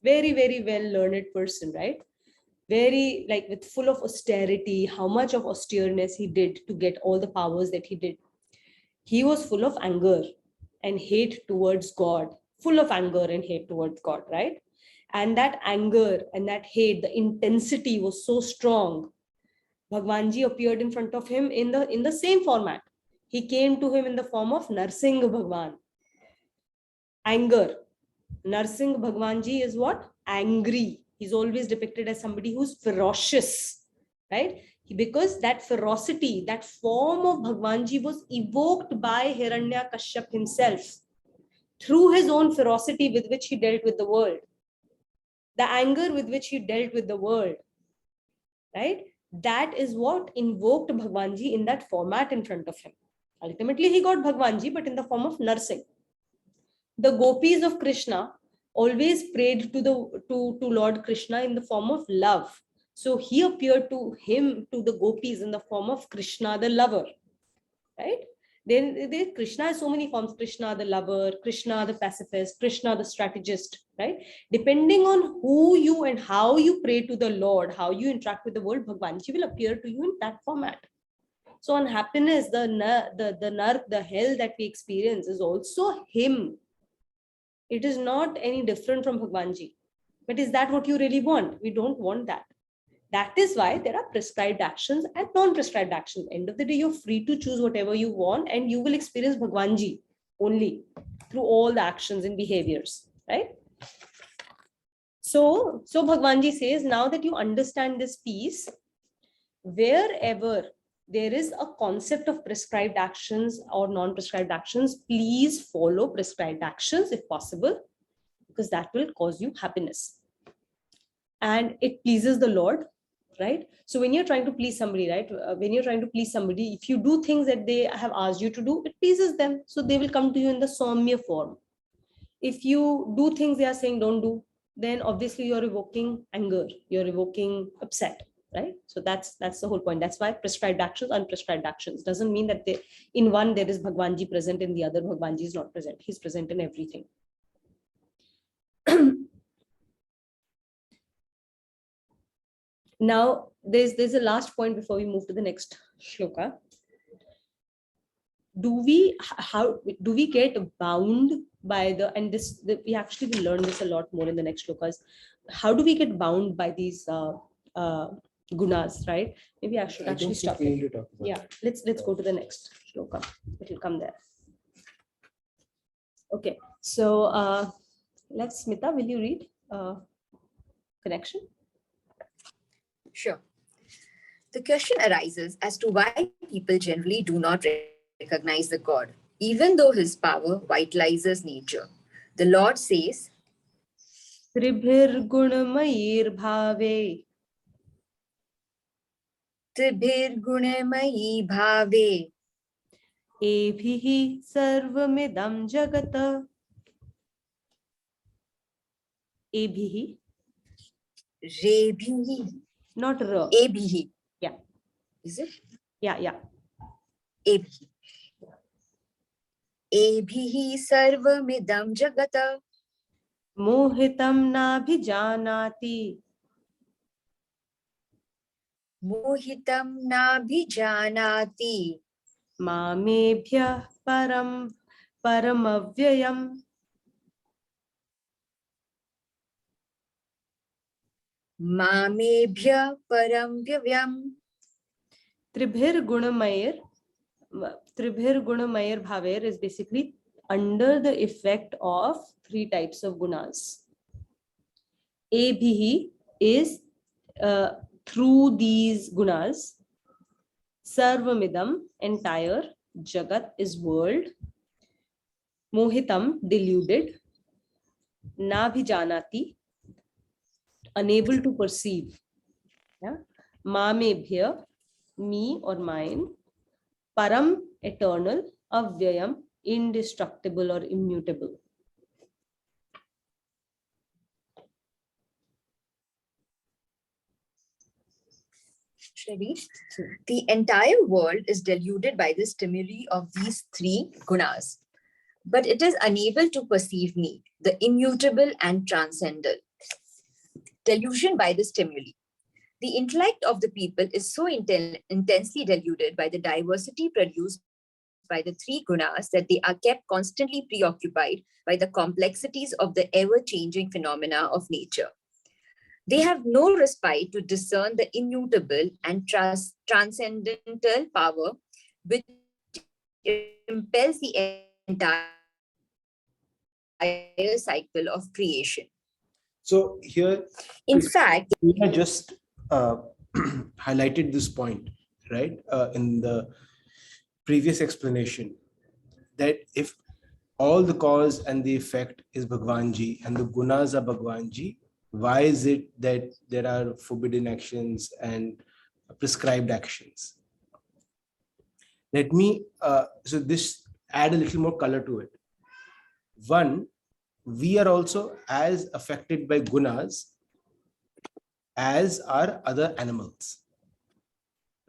very, very well learned person, right? Very like with full of austerity, how much of austereness he did to get all the powers that he did. He was full of anger and hate towards God, full of anger and hate towards God, right? And that anger and that hate, the intensity was so strong. Bhagwanji appeared in front of him in the same format. He came to him in the form of Narsingh Bhagwan. Anger. Narsingh Bhagwanji is what? Angry. He's always depicted as somebody who's ferocious, right? Because that ferocity, that form of Bhagwanji was evoked by Hiranya Kashyap himself through his own ferocity with which he dealt with the world, the anger with which he dealt with the world, right? That is what invoked Bhagwanji in that format in front of him. Ultimately, he got Bhagwanji, but in the form of Narsingh. The gopis of Krishna always prayed to Lord Krishna in the form of love. So he appeared to the gopis in the form of Krishna, the lover, right? Then Krishna has so many forms: Krishna, the lover, Krishna, the pacifist, Krishna, the strategist, right? Depending on who you and how you pray to the Lord, how you interact with the world, Bhagwanji will appear to you in that format. So unhappiness, the nark, the hell that we experience is also him. It is not any different from Bhagwanji. But is that what you really want? We don't want that. That is why there are prescribed actions and non-prescribed actions. End of the day, you're free to choose whatever you want and you will experience Bhagwanji only through all the actions and behaviors, right? So Bhagwanji says, now that you understand this piece, wherever there is a concept of prescribed actions or non-prescribed actions, please follow prescribed actions if possible, because that will cause you happiness. And it pleases the Lord, right? So when you're trying to please somebody, right? When you're trying to please somebody, if you do things that they have asked you to do, it pleases them. So they will come to you in the Saumya form. If you do things they are saying don't do, then obviously you're evoking anger, you're evoking upset, right? So that's the whole point. That's why prescribed actions, unprescribed actions doesn't mean that in one there is Bhagwanji present, in the other Bhagwanji is not present. He's present in everything. Now there's a last point before we move to the next shloka. How do we get bound by we actually will learn this a lot more in the next shlokas. How do we get bound by these gunas, right? Maybe I should actually stop it. Yeah, let's go to the next shloka. It will come there. Okay, so let's, Smita, will you read connection? Sure. The question arises as to why people generally do not recognize the God, even though his power vitalizes nature. The Lord says, Tribhir bhave. Tribhir bhave. Ebhihi sarvamidam jagata. Ebhihi. Rebhihi. Not ra. Ebhihi. Yeah. Is it? Yeah. Ebhihi. Ebhihi sarvamidam jagata. Mohitam nabhijanati. Mohitam nabhijanati. Mamebhyah paramavyayam. Mamebhya param vyavyam. Tribhir Gunamayir Bhaver is basically under the effect of three types of gunas. Abhihi is through these gunas. Sarvamidam, entire. Jagat is world. Mohitam, deluded. Nabhijanati, unable to perceive. Yeah? Mamebhya, me or mine. Param, eternal. Avyayam, indestructible or immutable. Shrevi, the entire world is deluded by the stimuli of these three gunas, but it is unable to perceive me, the immutable and transcendental. Delusion by the stimuli. The intellect of the people is so intensely deluded by the diversity produced by the three gunas that they are kept constantly preoccupied by the complexities of the ever-changing phenomena of nature. They have no respite to discern the immutable and transcendental power which impels the entire cycle of creation. So here, In fact, I just highlighted this point, right, in the previous explanation, that if all the cause and the effect is Bhagwanji and the gunas are Bhagwanji, why is it that there are forbidden actions and prescribed actions? Let me, so this add a little more color to it. One, we are also as affected by gunas as are other animals,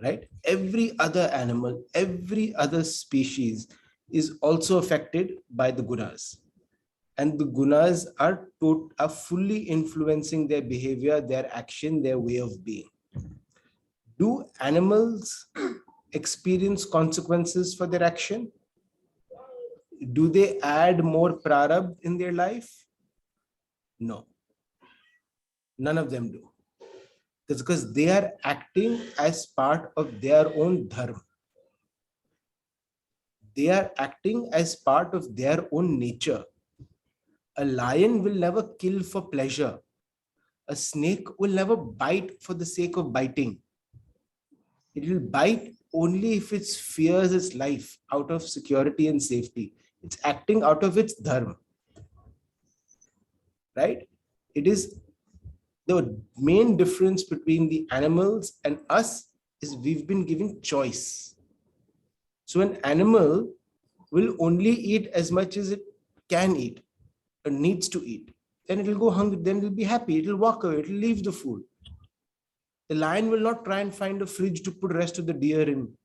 right? Every other animal, every other species is also affected by the gunas. And the gunas are fully influencing their behavior, their action, their way of being. Do animals experience consequences for their action? Do they add more prarabdha in their life? No. None of them do. That's because they are acting as part of their own dharma. They are acting as part of their own nature. A lion will never kill for pleasure. A snake will never bite for the sake of biting. It will bite only if it fears its life out of security and safety. It's acting out of its dharma. Right? It is the main difference between the animals and us is we've been given choice. So an animal will only eat as much as it can eat or needs to eat. Then it will go hungry, then it will be happy, it will walk away, it will leave the food. The lion will not try and find a fridge to put rest of the deer in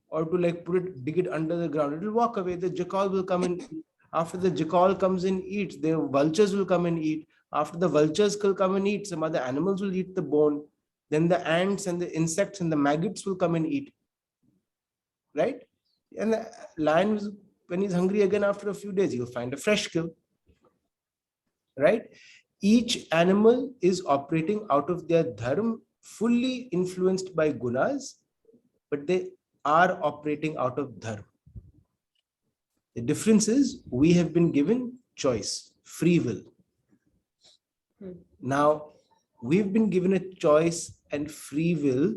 or to dig it under the ground. It will walk away. The jackal will come and eat. After the jackal comes and eats, the vultures will come and eat. After the vultures will come and eat, some other animals will eat the bone. Then the ants and the insects and the maggots will come and eat. Right? And the lion, when he's hungry again after a few days, he'll find a fresh kill. Right? Each animal is operating out of their dharma, fully influenced by gunas, but they are operating out of dharma. The difference is we have been given choice, free will. Now, we've been given a choice and free will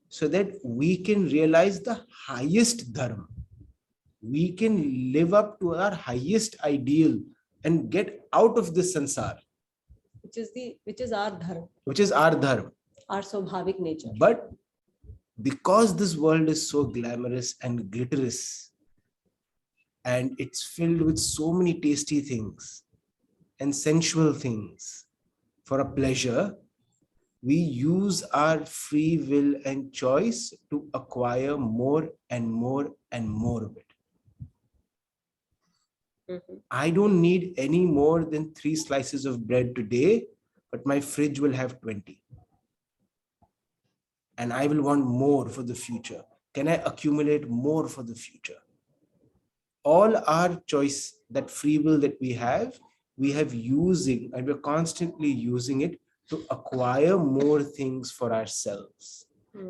so that we can realize the highest dharma. we can live up to our highest ideal and get out of this sansar, which is our dharma, which is our dharma. our swabhavik nature. But because this world is so glamorous and glitterous, and it's filled with so many tasty things and sensual things for a pleasure, we use our free will and choice to acquire more and more and more of it. I don't need any more than 3 slices of bread today, but my fridge will have 20. And I will want more for the future. Can I accumulate more for the future? All our choice, that free will that we have using, and we're constantly using it to acquire more things for ourselves,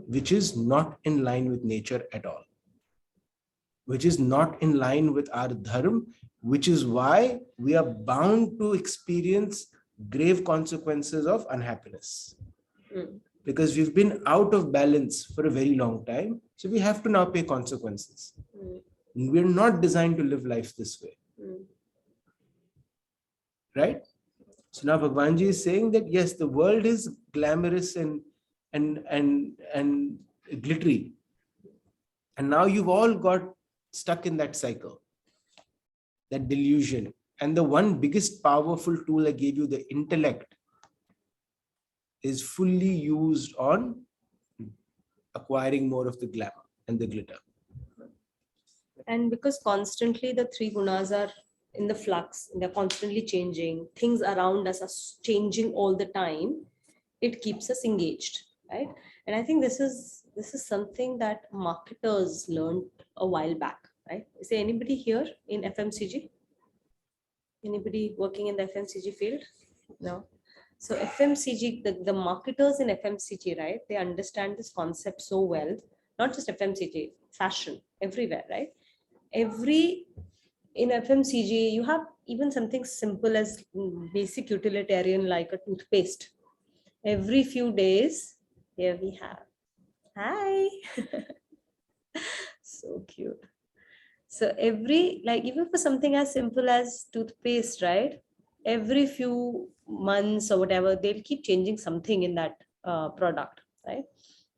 which is not in line with nature at all, which is not in line with our dharma, which is why we are bound to experience grave consequences of unhappiness. Because we've been out of balance for a very long time. So we have to now pay consequences. We're not designed to live life this way. Right? So now Bhagwanji is saying that yes, the world is glamorous and glittery. And now you've all got stuck in that cycle, that delusion. And the one biggest powerful tool I gave you, the intellect, is fully used on acquiring more of the glamour and the glitter. And because constantly the 3 gunas are in the flux, they're constantly changing, things around us are changing all the time, it keeps us engaged, right? And I think this is something that marketers learned a while back, right? Is there anybody here in FMCG? Anybody working in the FMCG field? No. So FMCG, the marketers in FMCG, right? They understand this concept so well. Not just FMCG, fashion, everywhere, right? In FMCG, you have even something simple as basic utilitarian like a toothpaste. Every few days, here we have. Hi. So cute. So even for something as simple as toothpaste, right? Every few months or whatever, they'll keep changing something in that product, right?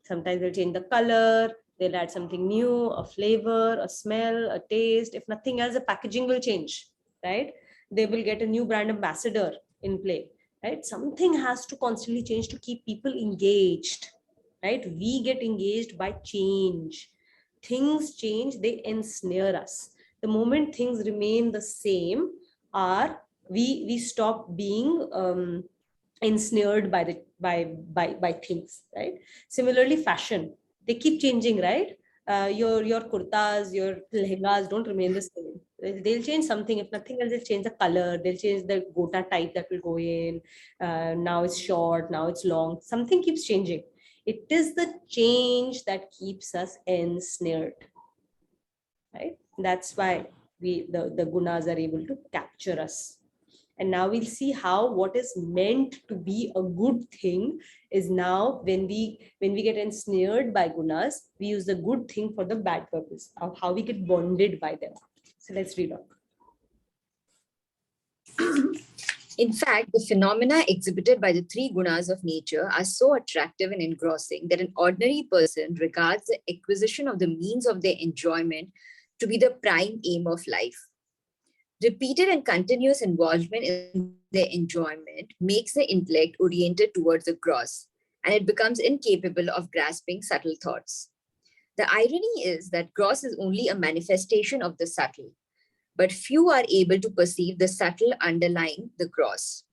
Sometimes they'll change the color, they'll add something new, a flavor, a smell, a taste. If nothing else, the packaging will change, right? They will get a new brand ambassador in play, right? Something has to constantly change to keep people engaged, right? We get engaged by change. Things change, they ensnare us. The moment things remain the same, we stop being ensnared by things, right? Similarly, fashion, they keep changing, right? Your kurtas, your lehengas don't remain the same. They'll change something. If nothing else, they'll change the color. They'll change the gota type that will go in. Now it's short. Now it's long. Something keeps changing. It is the change that keeps us ensnared, right? That's why the gunas are able to capture us. And now we'll see how what is meant to be a good thing is now when we get ensnared by gunas, we use the good thing for the bad purpose of how we get bonded by them. So let's read on. In fact, the phenomena exhibited by the 3 gunas of nature are so attractive and engrossing that an ordinary person regards the acquisition of the means of their enjoyment to be the prime aim of life. Repeated and continuous involvement in their enjoyment makes the intellect oriented towards the gross, and it becomes incapable of grasping subtle thoughts. The irony is that gross is only a manifestation of the subtle, but few are able to perceive the subtle underlying the gross.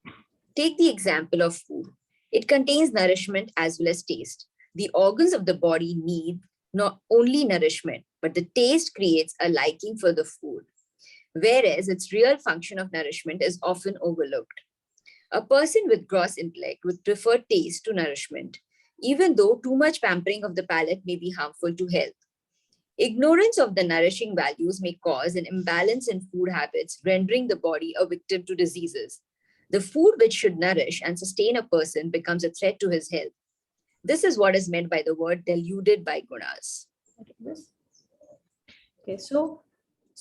Take the example of food. It contains nourishment as well as taste. The organs of the body need not only nourishment, but the taste creates a liking for the food, whereas its real function of nourishment is often overlooked. A person with gross intellect would prefer taste to nourishment, even though too much pampering of the palate may be harmful to health. Ignorance of the nourishing values may cause an imbalance in food habits, rendering the body a victim to diseases. The food which should nourish and sustain a person becomes a threat to his health. This is what is meant by the word deluded by gunas. Okay,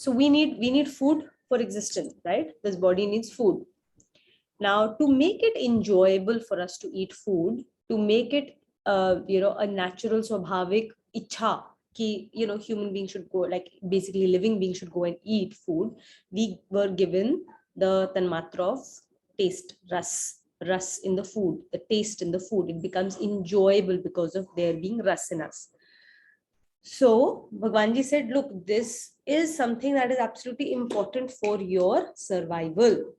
So we need food for existence, right? This body needs food. Now, to make it enjoyable for us to eat food, to make it a natural swabhavik ichha ki, human beings should go, like basically living beings should go and eat food, we were given the tanmatra of taste, ras in the food, the taste in the food. It becomes enjoyable because of there being ras in us. So Bhagwanji said, look, this is something that is absolutely important for your survival.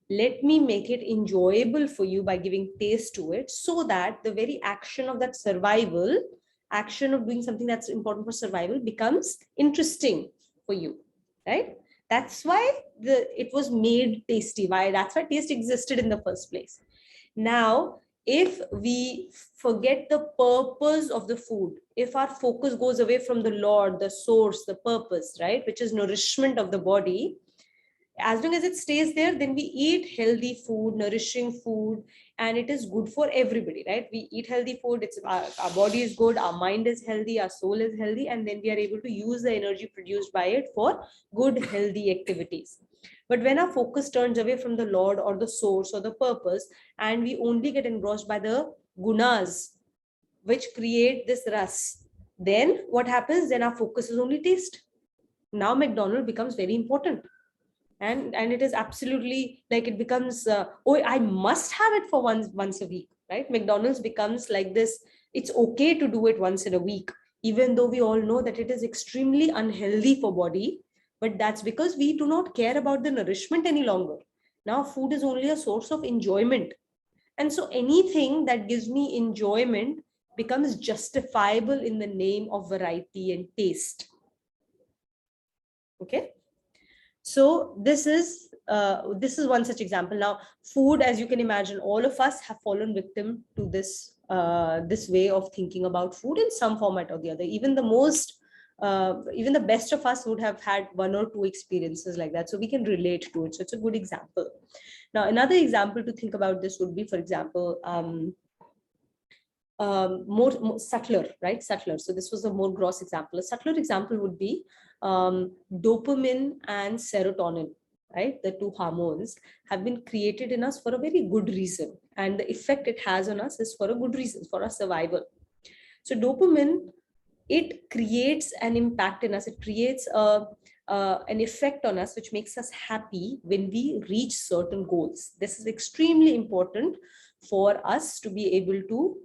Let me make it enjoyable for you by giving taste to it, so that the very action of that survival, action of doing something that's important for survival, becomes interesting for you, right? That's why it was made tasty. Why? That's why taste existed in the first place. Now, if we forget the purpose of the food, if our focus goes away from the Lord, the source, the purpose, right, which is nourishment of the body, as long as it stays there, then we eat healthy food, nourishing food, and it is good for everybody, right? We eat healthy food, it's our body is good, our mind is healthy, our soul is healthy, and then we are able to use the energy produced by it for good, healthy activities. But when our focus turns away from the Lord or the source or the purpose, and we only get engrossed by the gunas, which create this ras, then what happens? Then our focus is only taste. Now McDonald's becomes very important. And it is absolutely like, it becomes oh, I must have it for once a week, right? McDonald's becomes like this. It's okay to do it once in a week, even though we all know that it is extremely unhealthy for body. But that's because we do not care about the nourishment any longer. Now food is only a source of enjoyment, and so anything that gives me enjoyment becomes justifiable in the name of variety and taste. Okay. So this is one such example. Now, food, as you can imagine, all of us have fallen victim to this this way of thinking about food in some format or the other. Even even the best of us would have had one or two experiences like that, so we can relate to it. So it's a good example. Now, another example to think about this would be, for example, more subtler, right? Subtler. So this was a more gross example. A subtler example would be dopamine and serotonin, right? The two hormones have been created in us for a very good reason. And the effect it has on us is for a good reason, for our survival. So dopamine, it creates an impact in us. It creates an effect on us, which makes us happy when we reach certain goals. This is extremely important for us to be able to,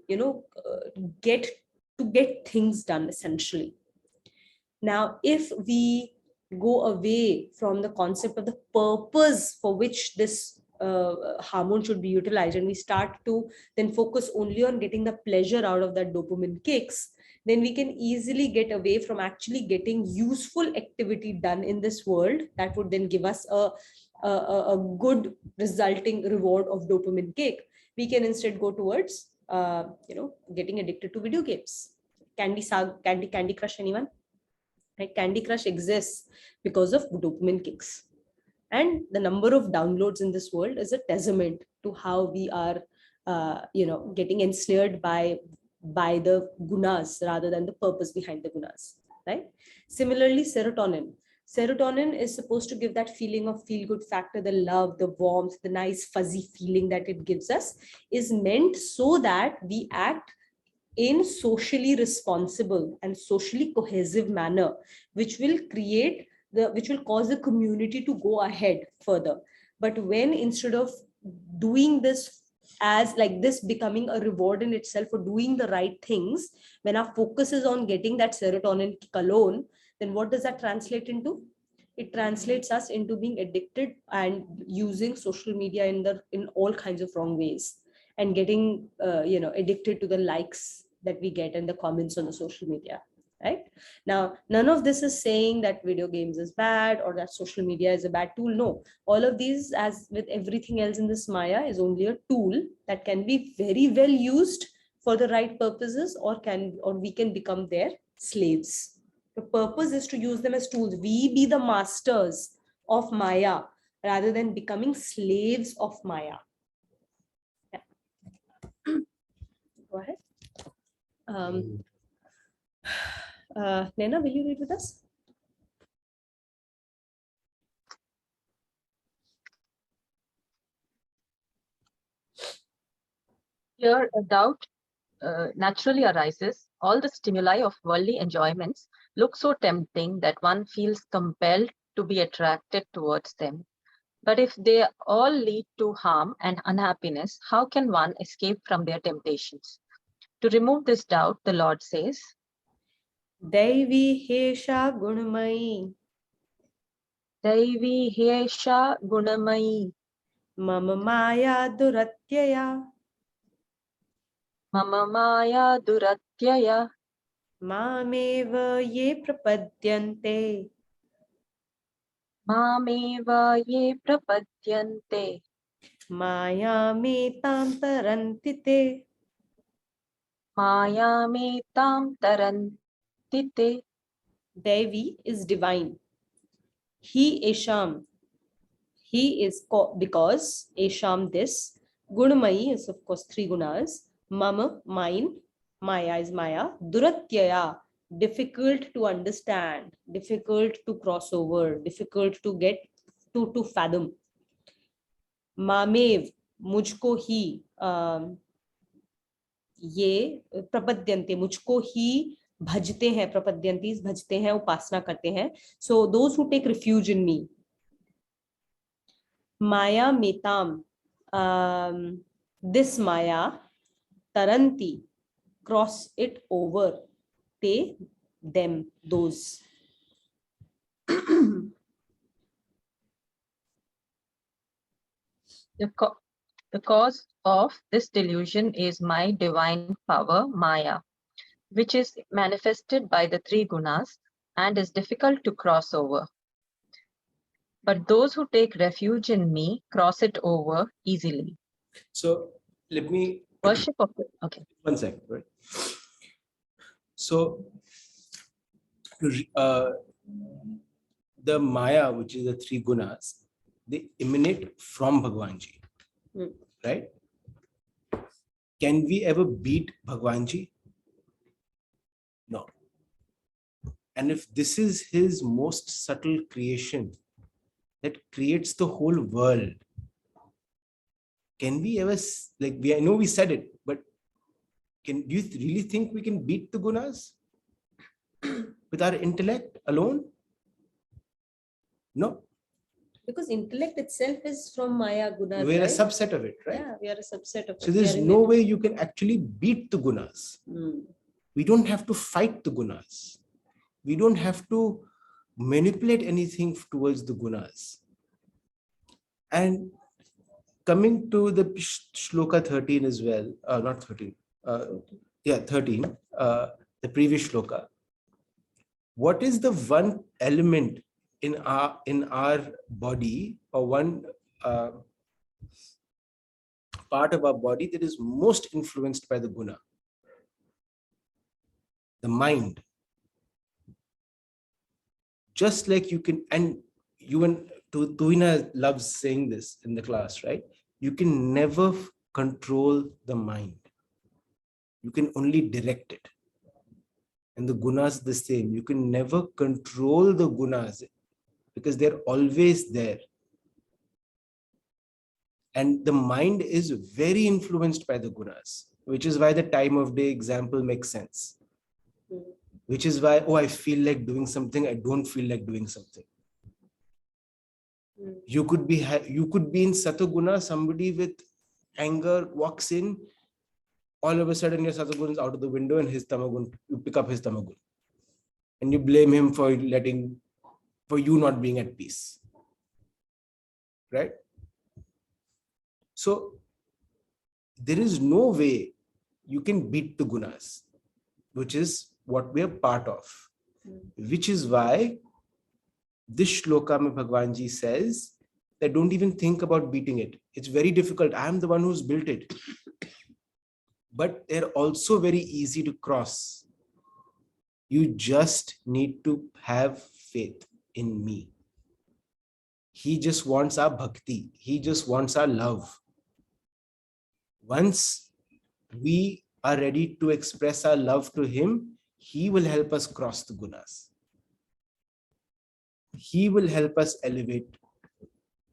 get things done, essentially. Now, if we go away from the concept of the purpose for which this hormone should be utilized, and we start to then focus only on getting the pleasure out of that dopamine kicks, then we can easily get away from actually getting useful activity done in this world that would then give us a good resulting reward of dopamine kick. We can instead go towards getting addicted to video games. Candy Crush, anyone? Right? Candy Crush exists because of dopamine kicks, and the number of downloads in this world is a testament to how we are getting ensnared by the gunas rather than the purpose behind the gunas, right? Similarly, serotonin is supposed to give that feeling of feel good factor, the love, the warmth, the nice fuzzy feeling that it gives us, is meant so that we act in socially responsible and socially cohesive manner, which will cause the community to go ahead further. But when, instead of doing this as like this becoming a reward in itself for doing the right things, when our focus is on getting that serotonin kick alone, then what does that translate into? It translates us into being addicted and using social media in all kinds of wrong ways, and getting addicted to the likes that we get and the comments on the social media, right? Now, none of this is saying that video games is bad or that social media is a bad tool. No, all of these, as with everything else in this Maya, is only a tool that can be very well used for the right purposes, or we can become their slaves. The purpose is to use them as tools. We be the masters of Maya rather than becoming slaves of Maya. Yeah. Go ahead. Nena, will you read with us? here a doubt naturally arises. All the stimuli of worldly enjoyments look so tempting that one feels compelled to be attracted towards them. But if they all lead to harm and unhappiness, how can one escape from their temptations? To remove this doubt, the Lord says, Daivi Hesha Gunamayi Daivi Hesha Gunamayi Mama Maya Duratyaya Mama Maya Duratyaya Mameva Ye Prapadyante Mameva Ye Prapadyante Maya Metam Tarantite. Mayametam Tarantite. Devi is divine. He Esham. He is because Esham this. Gunamayi is of course three gunas. Mama, mine. Maya is Maya. Duratyaya, difficult to understand, difficult to cross over, difficult to get to fathom. Mamev, मुझको ही ये प्रपद्यन्ते, मुझको ही भजते हैं, प्रपद्यन्तीज भजते हैं, उपासना करते हैं. So those who take refuge in me. Maya metam, this Maya, taranti, cross it over, te, them, those. The cause of this delusion is my divine power, Maya, which is manifested by the three gunas and is difficult to cross over. But those who take refuge in me cross it over easily. So let me Worship of it. Okay. 1 second, right? So the Maya, which is the three gunas, they emanate from Bhagwanji, right? Can we ever beat Bhagwanji? No. And if this is his most subtle creation that creates the whole world, can we ever, like, I know we said it, but do you really think we can beat the gunas with our intellect alone? No. Because intellect itself is from Maya gunas. We're right? a subset of it, right? Yeah, we are a subset of it. So there's no way you can actually beat the gunas. We don't have to fight the gunas. We don't have to manipulate anything towards the gunas. And coming to the Shloka 13 as well, not 13, 13, the previous Shloka. What is the one element in our body, or one part of our body that is most influenced by the guna? The mind. Just like you can, and you and Tuina loves saying this in the class, right? You can never control the mind. You can only direct it. And the gunas the same. You can never control the gunas because they're always there. And the mind is very influenced by the gunas, which is why the time of day example makes sense. Which is why, oh, I feel like doing something, I don't feel like doing something. You could be in Sataguna, somebody with anger walks in, all of a sudden your Satagun is out of the window and his Tamagun, you pick up his Tamagun. And you blame him for you not being at peace. Right? So there is no way you can beat the gunas, which is what we are part of. Which is why this shloka mein Bhagwanji says that don't even think about beating it. It's very difficult. I am the one who's built it. But they're also very easy to cross. You just need to have faith in me. He just wants our bhakti. He just wants our love. Once we are ready to express our love to him, he will help us cross the gunas. He will help us elevate.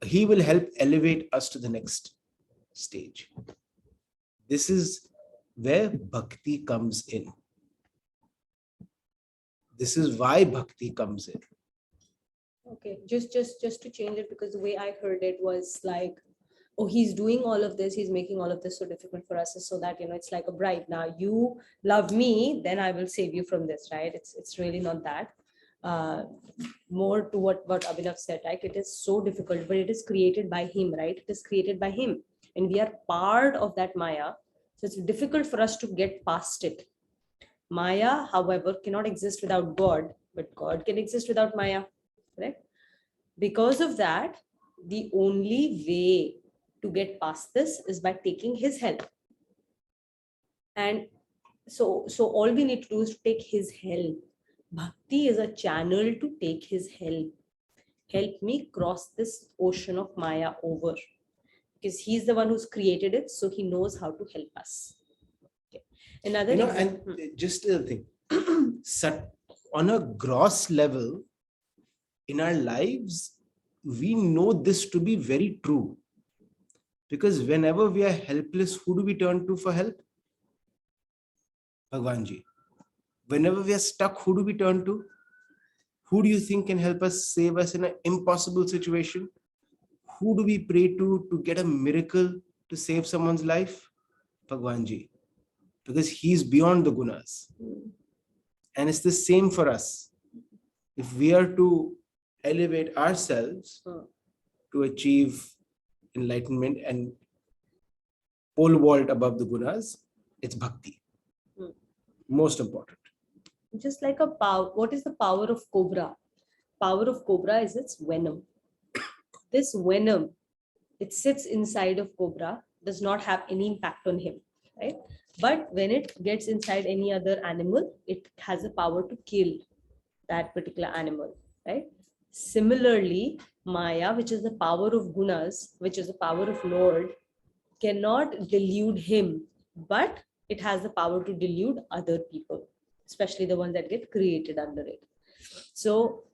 He will help elevate us to the next stage. This is where bhakti comes in. This is why bhakti comes in. Okay, just to change it, because the way I heard it was like, oh, he's doing all of this, he's making all of this so difficult for us, so that, you know, it's like a bribe. Now you love me, then I will save you from this, right? It's really not that. More to what Abhinav said, like it is so difficult, but it is created by him, right? It is created by him, and we are part of that Maya. So it's difficult for us to get past it. Maya, however, cannot exist without God, but God can exist without Maya, correct? Because of that, the only way to get past this is by taking his help. And so all we need to do is to take his help. Bhakti is a channel to take his help. Help me cross this ocean of Maya over, because he's the one who's created it, so he knows how to help us. Okay. Another You know, example. and just a thing, on a gross level, in our lives, we know this to be very true. Because whenever we are helpless, who do we turn to for help? Bhagwanji. Whenever we are stuck, who do we turn to? Who do you think can help us, save us in an impossible situation? Who do we pray to get a miracle to save someone's life? Bhagwanji. Because he's beyond the gunas. And it's the same for us. If we are to elevate ourselves to achieve enlightenment and pole vault above the gunas, it's bhakti. Most important. Just like a power, what is the power of cobra? Power of cobra is its venom. This venom, it sits inside of cobra, does not have any impact on him, right? But when it gets inside any other animal, it has a power to kill that particular animal, right? Similarly, Maya, which is the power of gunas, which is the power of Lord, cannot delude him, but it has the power to delude other people, especially the ones that get created under it. So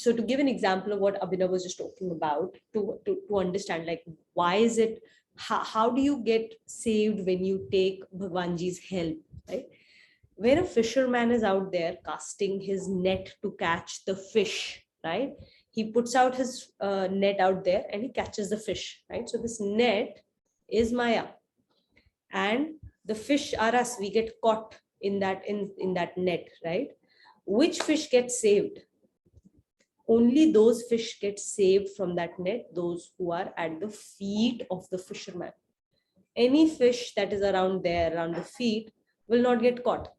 to give an example of what Abhinav was just talking about, to understand, like, why is it, how do you get saved when you take Bhagwanji's help, right? When a fisherman is out there casting his net to catch the fish, right? He puts out his net out there and he catches the fish, right? So this net is Maya, and the fish are us. We get caught in that net, right? Which fish gets saved? Only those fish get saved from that net, those who are at the feet of the fisherman. Any fish that is around there, around the feet, will not get caught.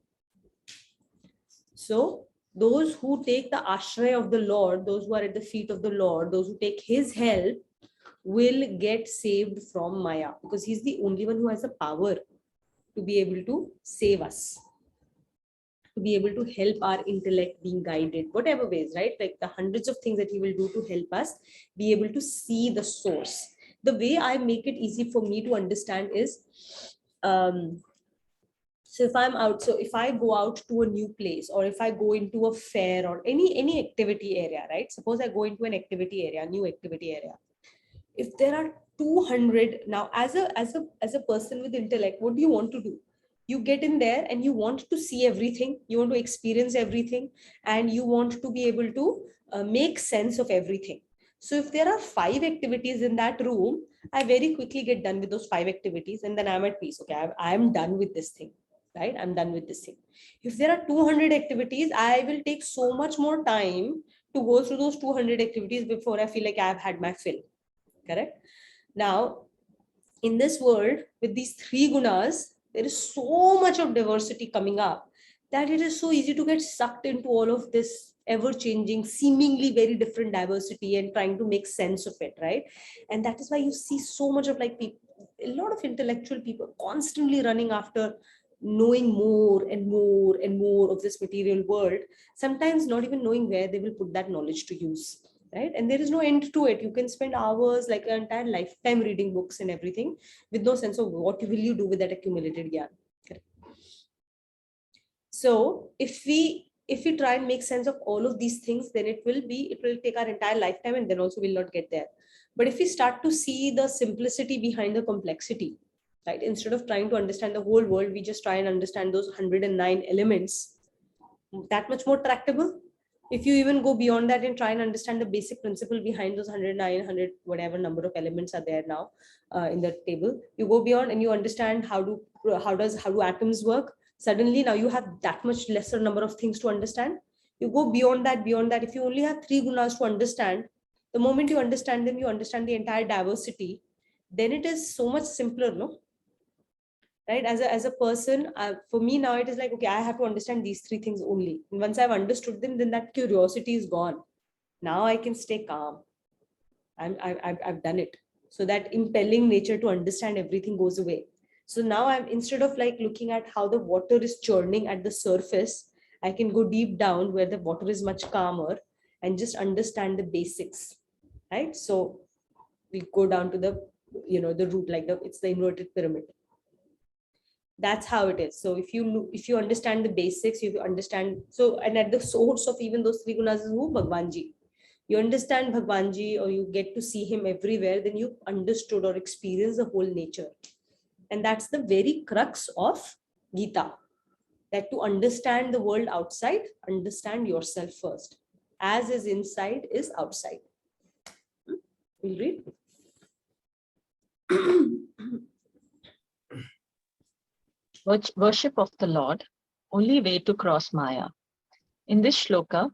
So those who take the ashray of the Lord, those who are at the feet of the Lord, those who take his help, will get saved from Maya, because he's the only one who has the power to be able to save us, to be able to help our intellect being guided, whatever ways, right? Like the hundreds of things that he will do to help us be able to see the source. The way I make it easy for me to understand is, so if I go out to a new place, or if I go into a fair or any activity area, right? Suppose I go into an activity area, new activity area. If there are 200, now as a person with intellect, what do you want to do? You get in there and you want to see everything, you want to experience everything, and you want to be able to make sense of everything. So if there are 5 activities in that room, I very quickly get done with those 5 activities, and then I'm at peace. Okay, I'm done with this thing, right? I'm done with this thing. If there are 200 activities, I will take so much more time to go through those 200 activities before I feel like I've had my fill. Correct? Now, in this world, with these 3 gunas, there is so much of diversity coming up that it is so easy to get sucked into all of this ever-changing, seemingly very different diversity and trying to make sense of it, right? And that is why you see so much of like people, a lot of intellectual people constantly running after knowing more and more and more of this material world, sometimes not even knowing where they will put that knowledge to use. Right? And there is no end to it. You can spend hours, like an entire lifetime, reading books and everything with no sense of what will you do with that accumulated gyan. So if we try and make sense of all of these things, then it will take our entire lifetime, and then also we'll not get there. But if we start to see the simplicity behind the complexity, right? Instead of trying to understand the whole world, we just try and understand those 109 elements. That much more tractable. If you even go beyond that and try and understand the basic principle behind those 109, 100, whatever number of elements are there now in the table, you go beyond and you understand how do atoms work. Suddenly now you have that much lesser number of things to understand. You go beyond that. If you only have 3 gunas to understand, the moment you understand them, you understand the entire diversity. Then it is so much simpler, no? Right? As a person, for me now it is like, okay, I have to understand these 3 things only. And once I've understood them, then that curiosity is gone. Now I can stay calm. I've done it. So that impelling nature to understand everything goes away. So now I'm, instead of like looking at how the water is churning at the surface, I can go deep down where the water is much calmer and just understand the basics, right? So we go down to the, the root, like it's the inverted pyramid. That's how it is. So if you understand the basics, you understand, so, and at the source of even those 3 gunas is who? Bhagwanji. You understand Bhagwanji, or you get to see him everywhere, then you understood or experienced the whole nature. And that's the very crux of Gita, that to understand the world outside, understand yourself first. As is inside is outside. We'll read. Worship of the Lord, only way to cross Maya. In this shloka,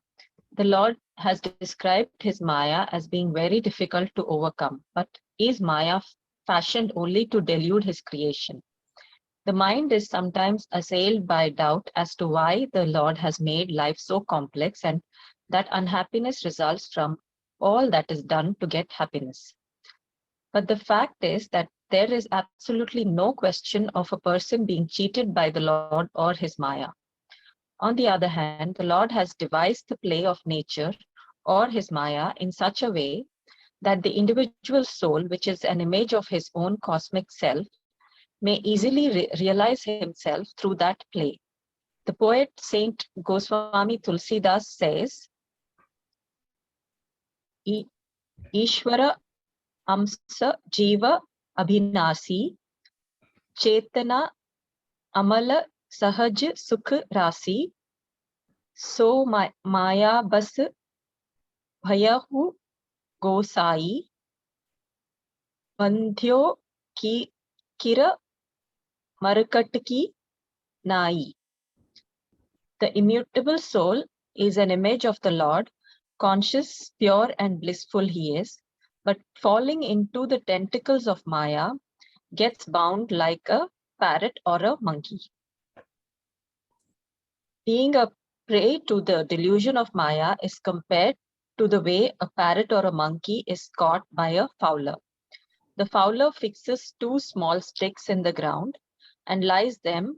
the Lord has described his Maya as being very difficult to overcome, but is Maya fashioned only to delude his creation? The mind is sometimes assailed by doubt as to why the Lord has made life so complex, and that unhappiness results from all that is done to get happiness. But the fact is that there is absolutely no question of a person being cheated by the Lord or his Maya. On the other hand, the Lord has devised the play of nature or his Maya in such a way that the individual soul, which is an image of his own cosmic self, may easily realize himself through that play. The poet Saint Goswami Tulsidas says, Ishvara Amsa Jiva Abhinasi Chetana Amala Sahaj Sukh Rasi So Maya Bas Bhayahu Gosai Bandhyo Ki Kira Marakatki Nai. The immutable soul is an image of the Lord, conscious, pure and blissful he is, but falling into the tentacles of Maya, gets bound like a parrot or a monkey. Being a prey to the delusion of Maya is compared to the way a parrot or a monkey is caught by a fowler. The fowler fixes 2 small sticks in the ground and ties them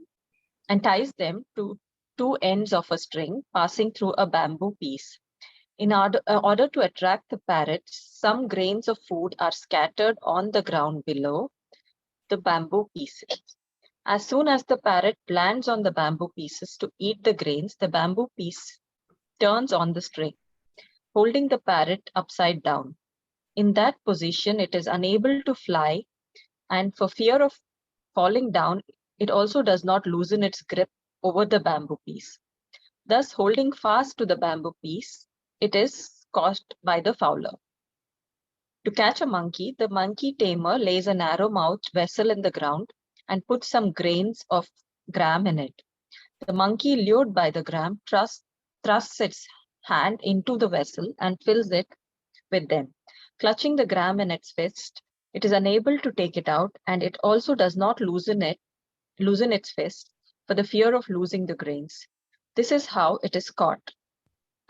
to 2 ends of a string passing through a bamboo piece. In order to attract the parrots, some grains of food are scattered on the ground below the bamboo pieces. As soon as the parrot lands on the bamboo pieces to eat the grains, the bamboo piece turns on the string, holding the parrot upside down. In that position, it is unable to fly, and for fear of falling down, it also does not loosen its grip over the bamboo piece. Thus, holding fast to the bamboo piece, it is caught by the fowler. To catch a monkey, the monkey tamer lays a narrow-mouthed vessel in the ground and puts some grains of gram in it. The monkey, lured by the gram, thrusts its hand into the vessel and fills it with them. Clutching the gram in its fist, it is unable to take it out, and it also does not loosen its fist for the fear of losing the grains. This is how it is caught.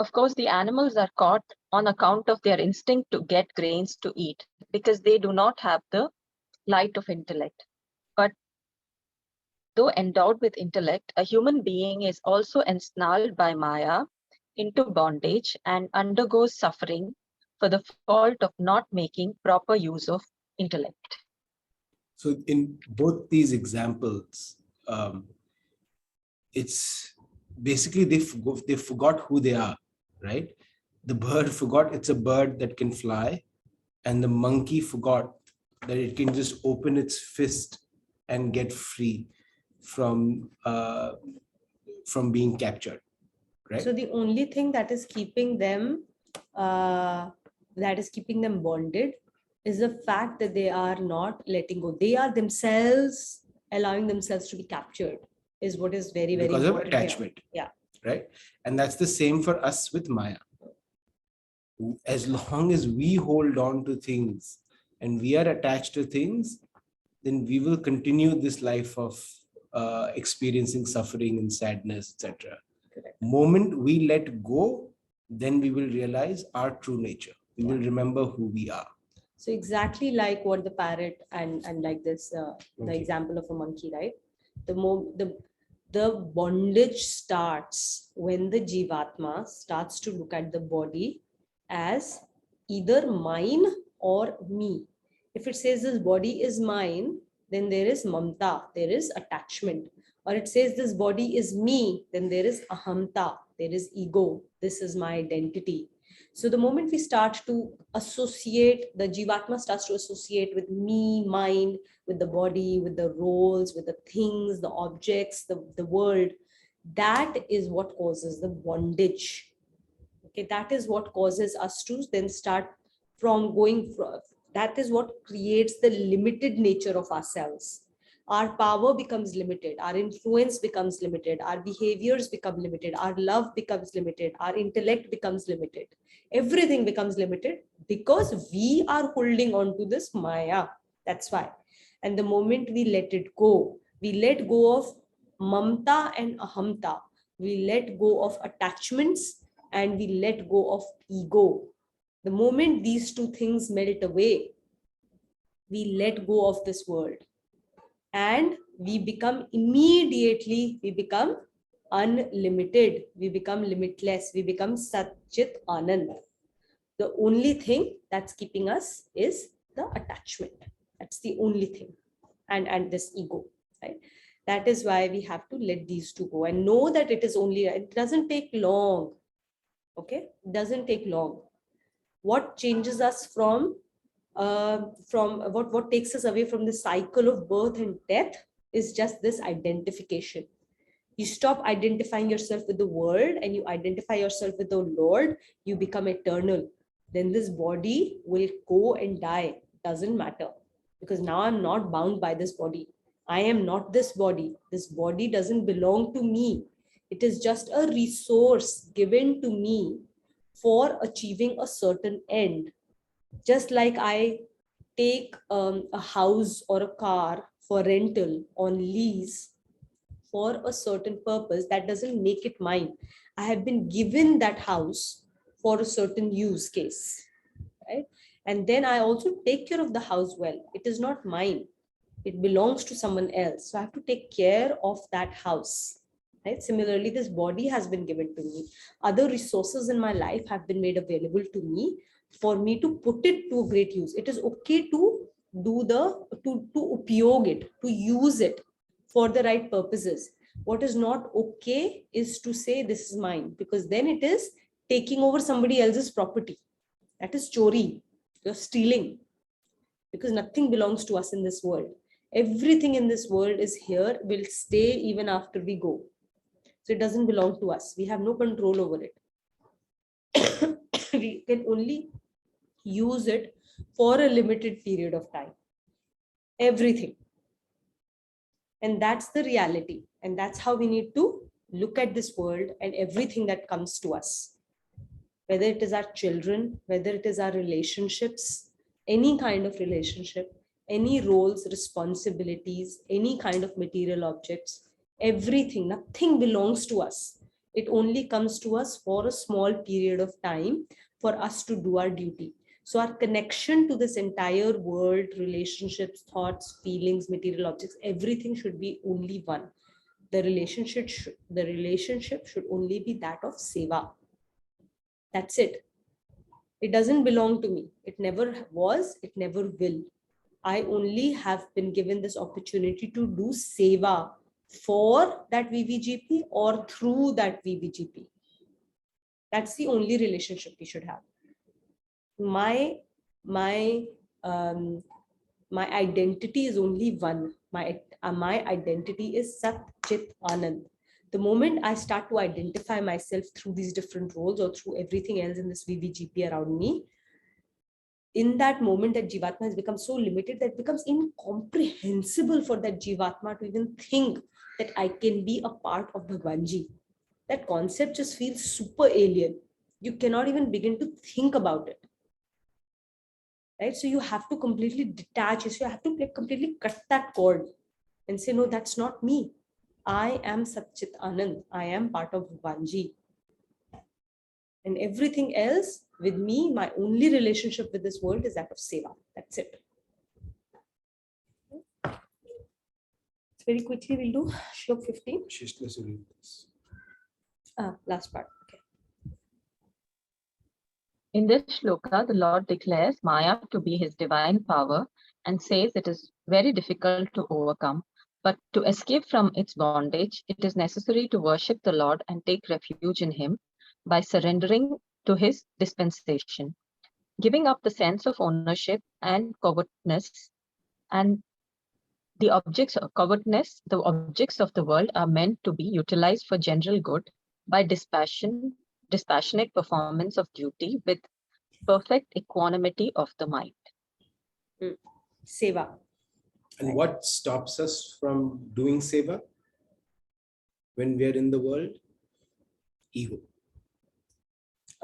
Of course, the animals are caught on account of their instinct to get grains to eat, because they do not have the light of intellect. But though endowed with intellect, a human being is also ensnarled by Maya into bondage and undergoes suffering for the fault of not making proper use of intellect. So in both these examples, it's basically they forgot who they are, right? The bird forgot it's a bird that can fly, and the monkey forgot that it can just open its fist and get free from being captured, right? So the only thing that is keeping them bonded is the fact that they are not letting go. They are themselves allowing themselves to be captured, is what is very, very Because of important here. attachment. Yeah. Right. And that's the same for us with Maya. As long as we hold on to things and we are attached to things, then we will continue this life of experiencing suffering and sadness, etc. Correct. Moment we let go, then we will realize our true nature. We will remember who we are. So exactly like what the parrot and like this, the Okay. example of a monkey, right? The bondage starts when the Jivatma starts to look at the body as either mine or me. If it says this body is mine, then there is mamta, there is attachment. Or it says this body is me, then there is ahamta, there is ego. This is my identity. So the moment we start to associate, the Jivatma starts to associate with me, mine, with the body, with the roles, with the things, the objects, the world, that is what causes the bondage. Okay, that is what causes us to then start from going, that is what creates the limited nature of ourselves. Our power becomes limited, our influence becomes limited, our behaviors become limited, our love becomes limited, our intellect becomes limited. Everything becomes limited because we are holding on to this Maya. That's why. And the moment we let it go, we let go of mamta and ahamta, we let go of attachments, and we let go of ego. The moment these two things melt away, we let go of this world and we become unlimited, we become limitless, we become Satchit Anand. The only thing that's keeping us is the attachment. That's the only thing. And this ego, right? That is why we have to let these two go and know that it doesn't take long. Okay, it doesn't take long. What changes us from what takes us away from the cycle of birth and death is just this identification. You stop identifying yourself with the world and you identify yourself with the Lord. You become eternal. Then this body will go and die. Doesn't matter, because now I'm not bound by this body. I am not this body. This body doesn't belong to me. It is just a resource given to me for achieving a certain end. Just like I take a house or a car for rental on lease for a certain purpose, that doesn't make it mine. I have been given that house for a certain use case, right? And then I also take care of the house well. It is not mine. It belongs to someone else. So I have to take care of that house, right? Similarly, this body has been given to me. Other resources in my life have been made available to me for me to put it to great use. It is okay to do to upyog it, to use it for the right purposes. What is not okay is to say this is mine, because then it is taking over somebody else's property. That is chori. You're stealing, because nothing belongs to us in this world. Everything in this world is here, will stay even after we go. So it doesn't belong to us. We have no control over it. We can only use it for a limited period of time. Everything. And that's the reality. And that's how we need to look at this world and everything that comes to us. Whether it is our children, whether it is our relationships, any kind of relationship, any roles, responsibilities, any kind of material objects, everything, nothing belongs to us. It only comes to us for a small period of time for us to do our duty. So our connection to this entire world, relationships, thoughts, feelings, material objects, everything should be only one. The relationship should only be that of seva. That's it. It doesn't belong to me. It never was, it never will. I only have been given this opportunity to do seva for that VVGP or through that VVGP. That's the only relationship we should have. My My identity is only one. My identity is Sat Chit Anand. The moment I start to identify myself through these different roles or through everything else in this VVGP around me, in that moment that Jivatma has become so limited that it becomes incomprehensible for that Jivatma to even think that I can be a part of Bhagwanji. That concept just feels super alien. You cannot even begin to think about it. Right? So you have to completely detach. So you have to like completely cut that cord and say, no, that's not me. I am Satchit Anand. I am part of Bhagwanji. And everything else with me, my only relationship with this world is that of Seva. That's it. So very quickly, we'll do Shlok 15. Shishla will read this. Last part. Okay. In this shloka, the Lord declares Maya to be his divine power and says it is very difficult to overcome. But to escape from its bondage, it is necessary to worship the Lord and take refuge in him by surrendering to his dispensation, giving up the sense of ownership and covetousness. And the objects of covetousness, the objects of the world are meant to be utilized for general good by dispassionate performance of duty with perfect equanimity of the mind. Seva. And what stops us from doing seva when we are in the world? Ego.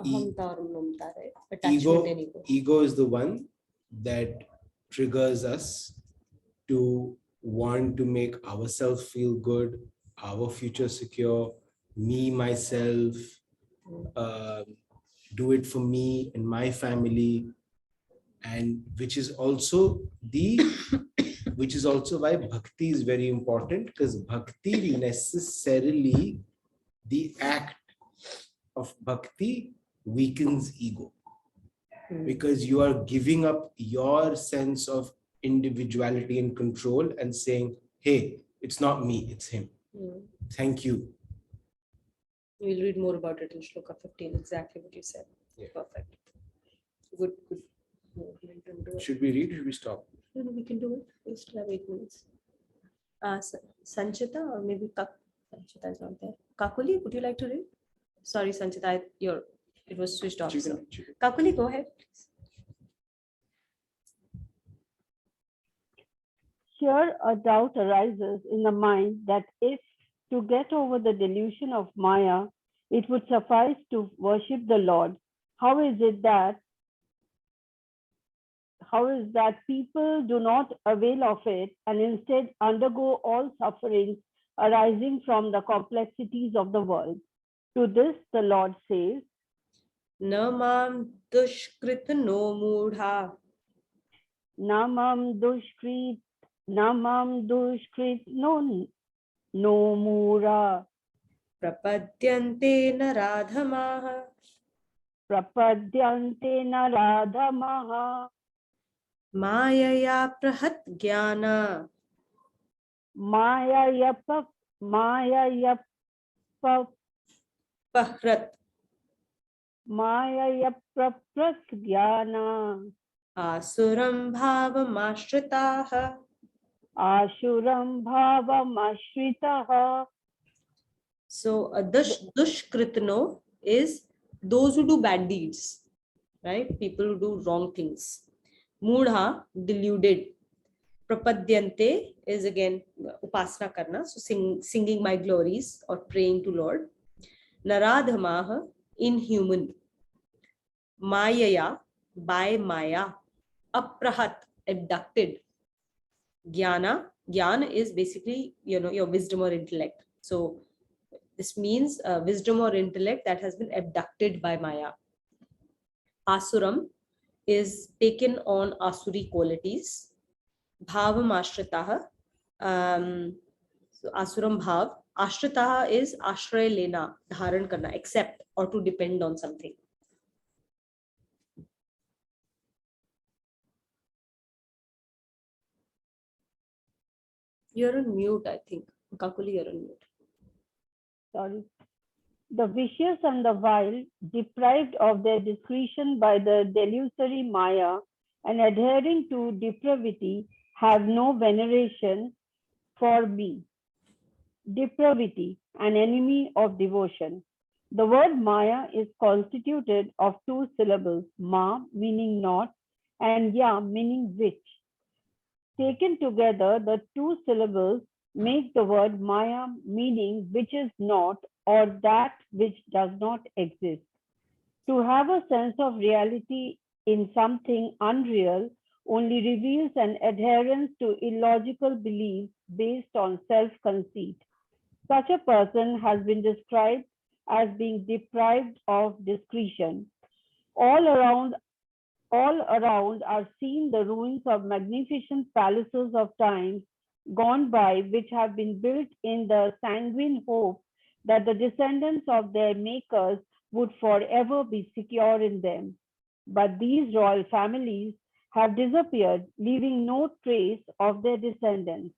Ahamta or mamta, right? Attachment and ego. Ego is the one that triggers us to want to make ourselves feel good, our future secure, me, myself, do it for me and my family, and which is also why bhakti is very important, because bhakti necessarily, the act of bhakti weakens ego, because you are giving up your sense of individuality and control and saying, hey, it's not me, it's him. Thank you. We'll read more about it in Shloka 15, exactly what you said. Yeah. Perfect. Good. No, we can do it. Should we read or should we stop? No, we can do it. We still have 8 minutes. Sanchita, or maybe Sanchita is not there. Kakuli, would you like to read? Sorry, Sanchita, it was switched off. So. Kakuli, go ahead, please. Here a doubt arises in the mind that if to get over the delusion of Maya, it would suffice to worship the Lord, how is that people do not avail of it and instead undergo all sufferings arising from the complexities of the world? To this the Lord says, Namam dushkrit no mudha. Namam dushkrit no mura. Prapadyante naradhamaha. Prapadyante naradhamaha. Mayaya prahat jnana. Maya Pahrat. pragyana. Asuram bhavam ashritaha. Ashuram bhavam ashritaha. So dushkritno is those who do bad deeds, right? People who do wrong things. Mudha, deluded. Prapadyante is again upasana karna, so singing my glories or praying to Lord. Naradhamaha, inhuman. Mayaya, by Maya. Aprahat, abducted. Jnana is basically, your wisdom or intellect. So this means wisdom or intellect that has been abducted by Maya. Asuram is taken on asuri qualities. Bhavam ashritaha. So asuram bhav. Ashritaha is ashray lena, dharan karna, accept or to depend on something. You're on mute, I think. Kakuli, you're on mute. Sorry. The vicious and the vile, deprived of their discretion by the delusory Maya, and adhering to depravity have no veneration for me. Depravity, an enemy of devotion. The word Maya is constituted of two syllables, ma meaning not and ya meaning which. Taken together, the two syllables make the word Maya meaning which is not or that which does not exist. To have a sense of reality in something unreal only reveals an adherence to illogical beliefs based on self-conceit. Such a person has been described as being deprived of discretion. All around, all around are seen the ruins of magnificent palaces of times gone by, which have been built in the sanguine hope that the descendants of their makers would forever be secure in them. But these royal families have disappeared, leaving no trace of their descendants.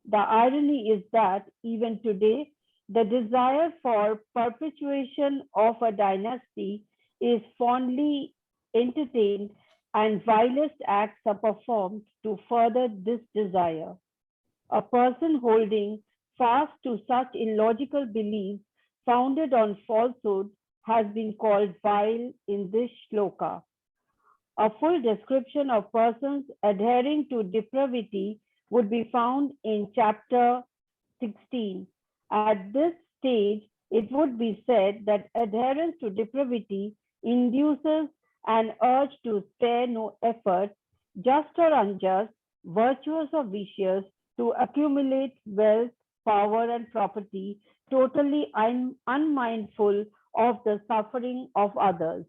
The irony is that even today, the desire for perpetuation of a dynasty is fondly entertained and vilest acts are performed to further this desire. A person holding fast to such illogical beliefs founded on falsehood has been called vile in this shloka. A full description of persons adhering to depravity would be found in chapter 16. At this stage, it would be said that adherence to depravity induces an urge to spare no effort, just or unjust, virtuous or vicious, to accumulate wealth, power, and property, totally unmindful of the suffering of others.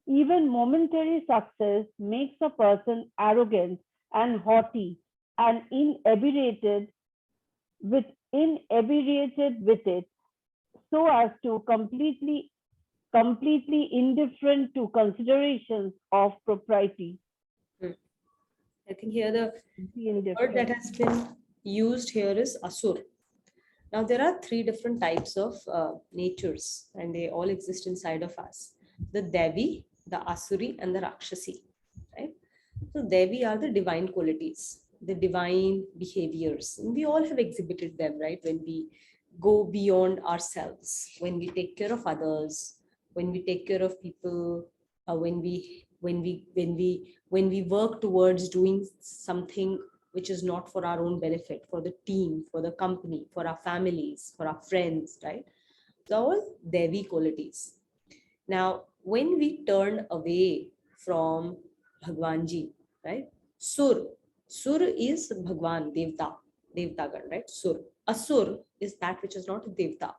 Even momentary success makes a person arrogant and haughty and inebriated with it, so as to completely indifferent to considerations of propriety. I think here the word that has been used here is asur. Now there are three different types of natures, and they all exist inside of us: the Devi, the Asuri, and the Rakshasi. Right? So Devi are the divine qualities, the divine behaviors. And we all have exhibited them, right? When we go beyond ourselves, when we take care of others, when we take care of people, when we work towards doing something which is not for our own benefit, for the team, for the company, for our families, for our friends, right? So all Devi qualities. Now, when we turn away from Bhagwanji, right? Sur is Bhagwan, Devtagan, right? Asur is that which is not a Devta.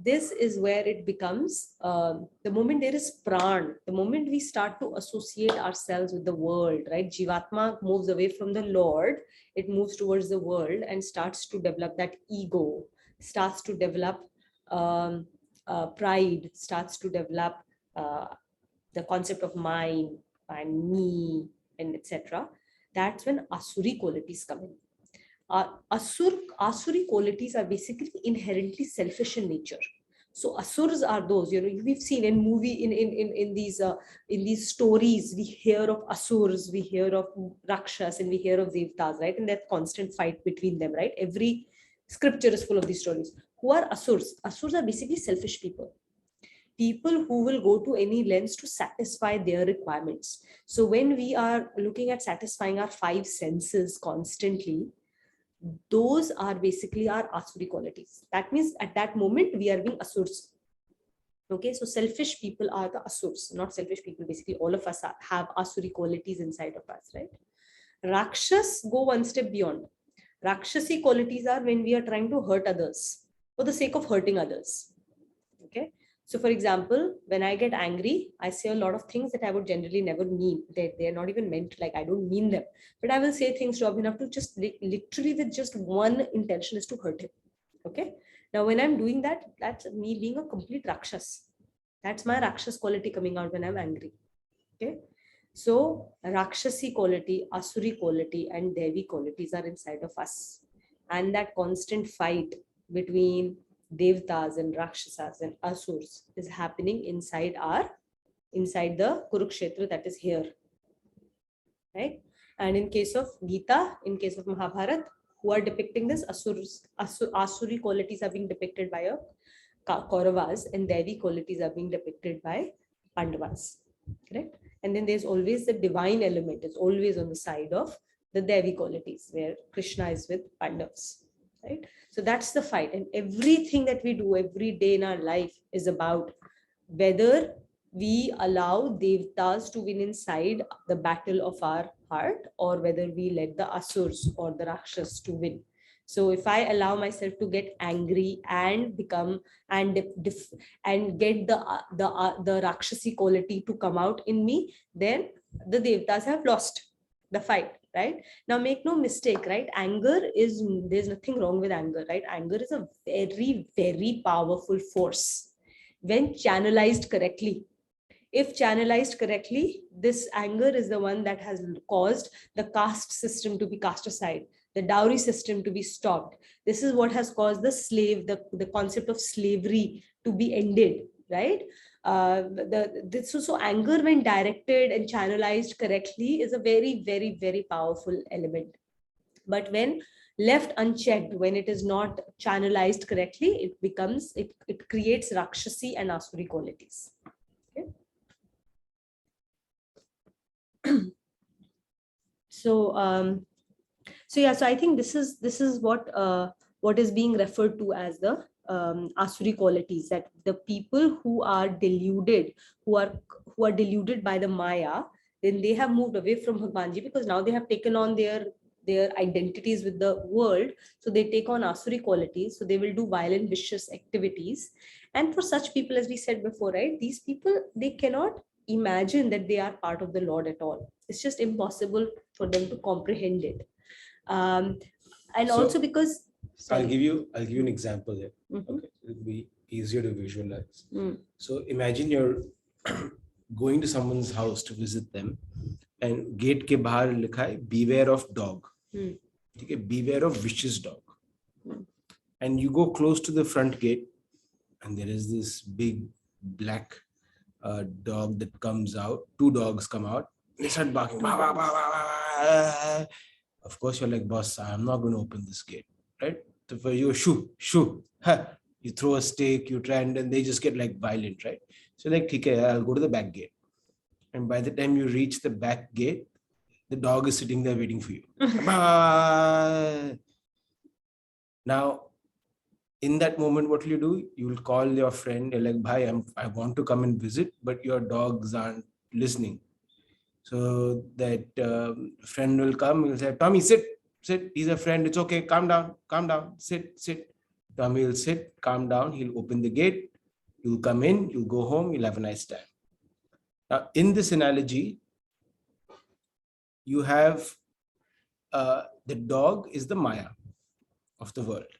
This is where it becomes, the moment there is pran, the moment we start to associate ourselves with the world, right? Jivatma moves away from the Lord, it moves towards the world and starts to develop that ego, starts to develop pride, starts to develop the concept of mine and me and etc. That's when Asuri qualities come in. Asuri qualities are basically inherently selfish in nature. So asurs are those, we've seen in movie, in these stories, we hear of asurs, we hear of rakshas, and we hear of devtas, right? And that constant fight between them, right? Every scripture is full of these stories. Who are asurs? Asurs are basically selfish people. People who will go to any lengths to satisfy their requirements. So when we are looking at satisfying our five senses constantly, those are basically our asuri qualities. That means at that moment we are being asurs. Okay, so selfish people are the asurs, not selfish people. Basically, all of us have asuri qualities inside of us, right? Rakshas go one step beyond. Rakshasi qualities are when we are trying to hurt others for the sake of hurting others. Okay. So for example, when I get angry, I say a lot of things that I would generally never mean. They're not even meant, like I don't mean them. But I will say things to Abhinav to just literally with just one intention is to hurt him. Okay. Now when I'm doing that, that's me being a complete Rakshas. That's my Rakshas quality coming out when I'm angry. Okay. So Rakshasi quality, Asuri quality, and Devi qualities are inside of us. And that constant fight between Devtas and Rakshasas and Asurs is happening inside the Kurukshetra that is here. right? And in case of Gita, in case of Mahabharata, who are depicting this, Asuri qualities are being depicted by Kauravas, and Devi qualities are being depicted by Pandavas, correct? And then there's always the divine element is always on the side of the Devi qualities, where Krishna is with Pandavas, right? So that's the fight, and everything that we do every day in our life is about whether we allow devtas to win inside the battle of our heart, or whether we let the asurs or the rakshas to win. So if I allow myself to get angry and become and and get the rakshasi quality to come out in me, then the devtas have lost the fight, right? Now make no mistake, right? Anger is, there's nothing wrong with anger, right? Anger is a very, very powerful force when channelized correctly. If channelized correctly, this anger is the one that has caused the caste system to be cast aside, the dowry system to be stopped. This is what has caused the concept of slavery to be ended, right? So anger, when directed and channelized correctly, is a very, very, very powerful element. But when left unchecked, when it is not channelized correctly, it creates rakshasi and asuri qualities. Okay. So so I think this is what is being referred to as the asuri qualities, that the people who are deluded, who are deluded by the maya, then they have moved away from Bhagwanji, because now they have taken on their identities with the world. So they take on asuri qualities, so they will do violent, vicious activities. And for such people, as we said before, right, these people, they cannot imagine that they are part of the Lord at all. It's just impossible for them to comprehend it. And So, also because I'll give you an example here. Mhm. Okay, it'll be easier to visualize. Mm. So imagine you're going to someone's house to visit them, and gate के बाहर लिखा है beware of dog. Mm. ठीक है, beware of vicious dog. Mm. And you go close to the front gate, and there is this big black dog that comes out. Two dogs come out. They start barking. Bah, bah, bah, bah, bah. Of course, you're like, boss, I'm not going to open this gate, right? So for you, shoo, ha. You throw a stake, you try, and then they just get like violent, right? So like, okay, I'll go to the back gate. And by the time you reach the back gate, the dog is sitting there waiting for you. Now, in that moment, what will you do? You will call your friend. You're like, bhai, I want to come and visit, but your dogs aren't listening. So that friend will come. He'll say, Tommy, sit. He's a friend. It's okay. Calm down. Sit. Tommy will sit, calm down. He'll open the gate. You'll come in. You'll go home. You'll have a nice time. Now, in this analogy, you have the dog is the Maya of the world.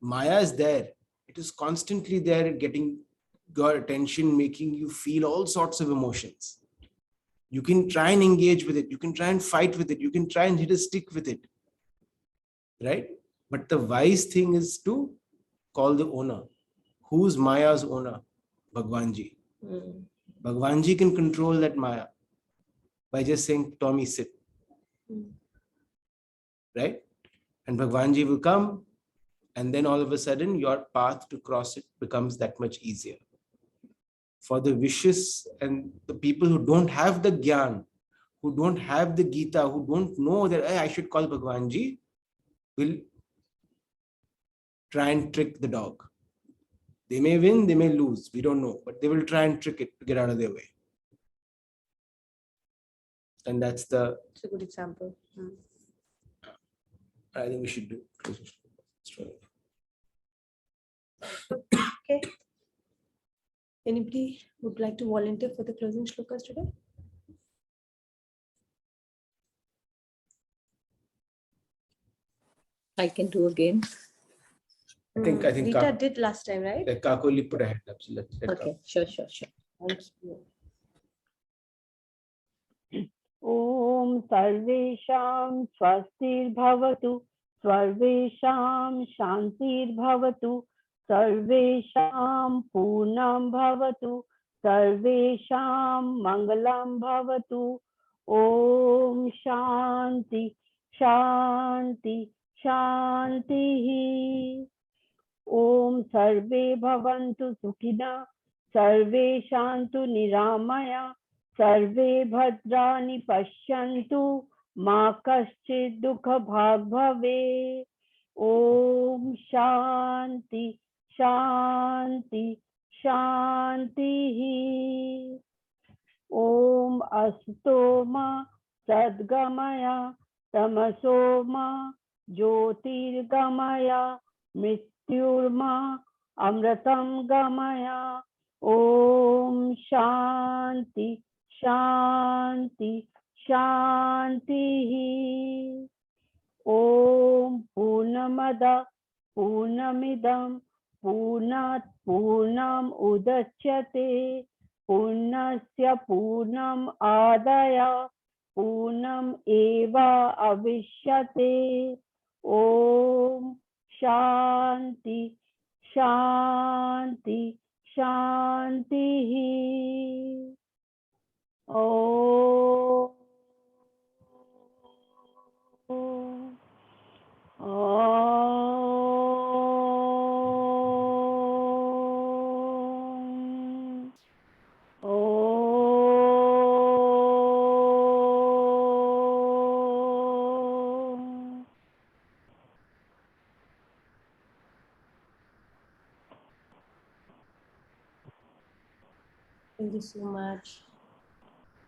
Maya is there. It is constantly there, getting your attention, making you feel all sorts of emotions. You can try and engage with it. You can try and fight with it. You can try and hit a stick with it. Right? But the wise thing is to call the owner. Who's Maya's owner? Bhagwanji. Mm. Bhagwanji can control that Maya by just saying, Tommy, sit. Mm. Right? And Bhagwanji will come, and then all of a sudden your path to cross it becomes that much easier. For the vicious and the people who don't have the Gyan, who don't have the Gita, who don't know that, hey, I should call Bhagwanji, will try and trick the dog. They may win, they may lose, we don't know, but they will try and trick it to get out of their way. And it's a good example. Mm. I think we should do. Okay. Anybody would like to volunteer for the closing shlokas today? I can do again. I think Rita did last time, right? Kakoli put a hand up. So let Okay, sure. Thank you. Om Sarvesham Swastir Bhavatu Sarvesham Shantir Bhavatu Sarvesham Purnam Bhavatu Sarvesham Mangalam Bhavatu Om Shanti, Shanti, Shanti. Om Sarve Bhavantu Sukhina, Sarve Shantu Niramaya, Sarve Bhadrani Pashyantu, Ma Kaschid Dukha Bhag Bhave. Om Shanti, Shanti, Shanti. Om Asto Ma Sadgamaya, Tamaso Ma Jyotirgamaya, Mrityurma Amratam Gamaya. Om Shanti, Shanti, Shanti. Om Purnamada Purnamidam Purnat Purnam Udachyate Purnasya Purnam Adaya Purnam Eva Avishyate. Om Shanti, Shanti, Shanti. Om. Om. Om. Thank you so much.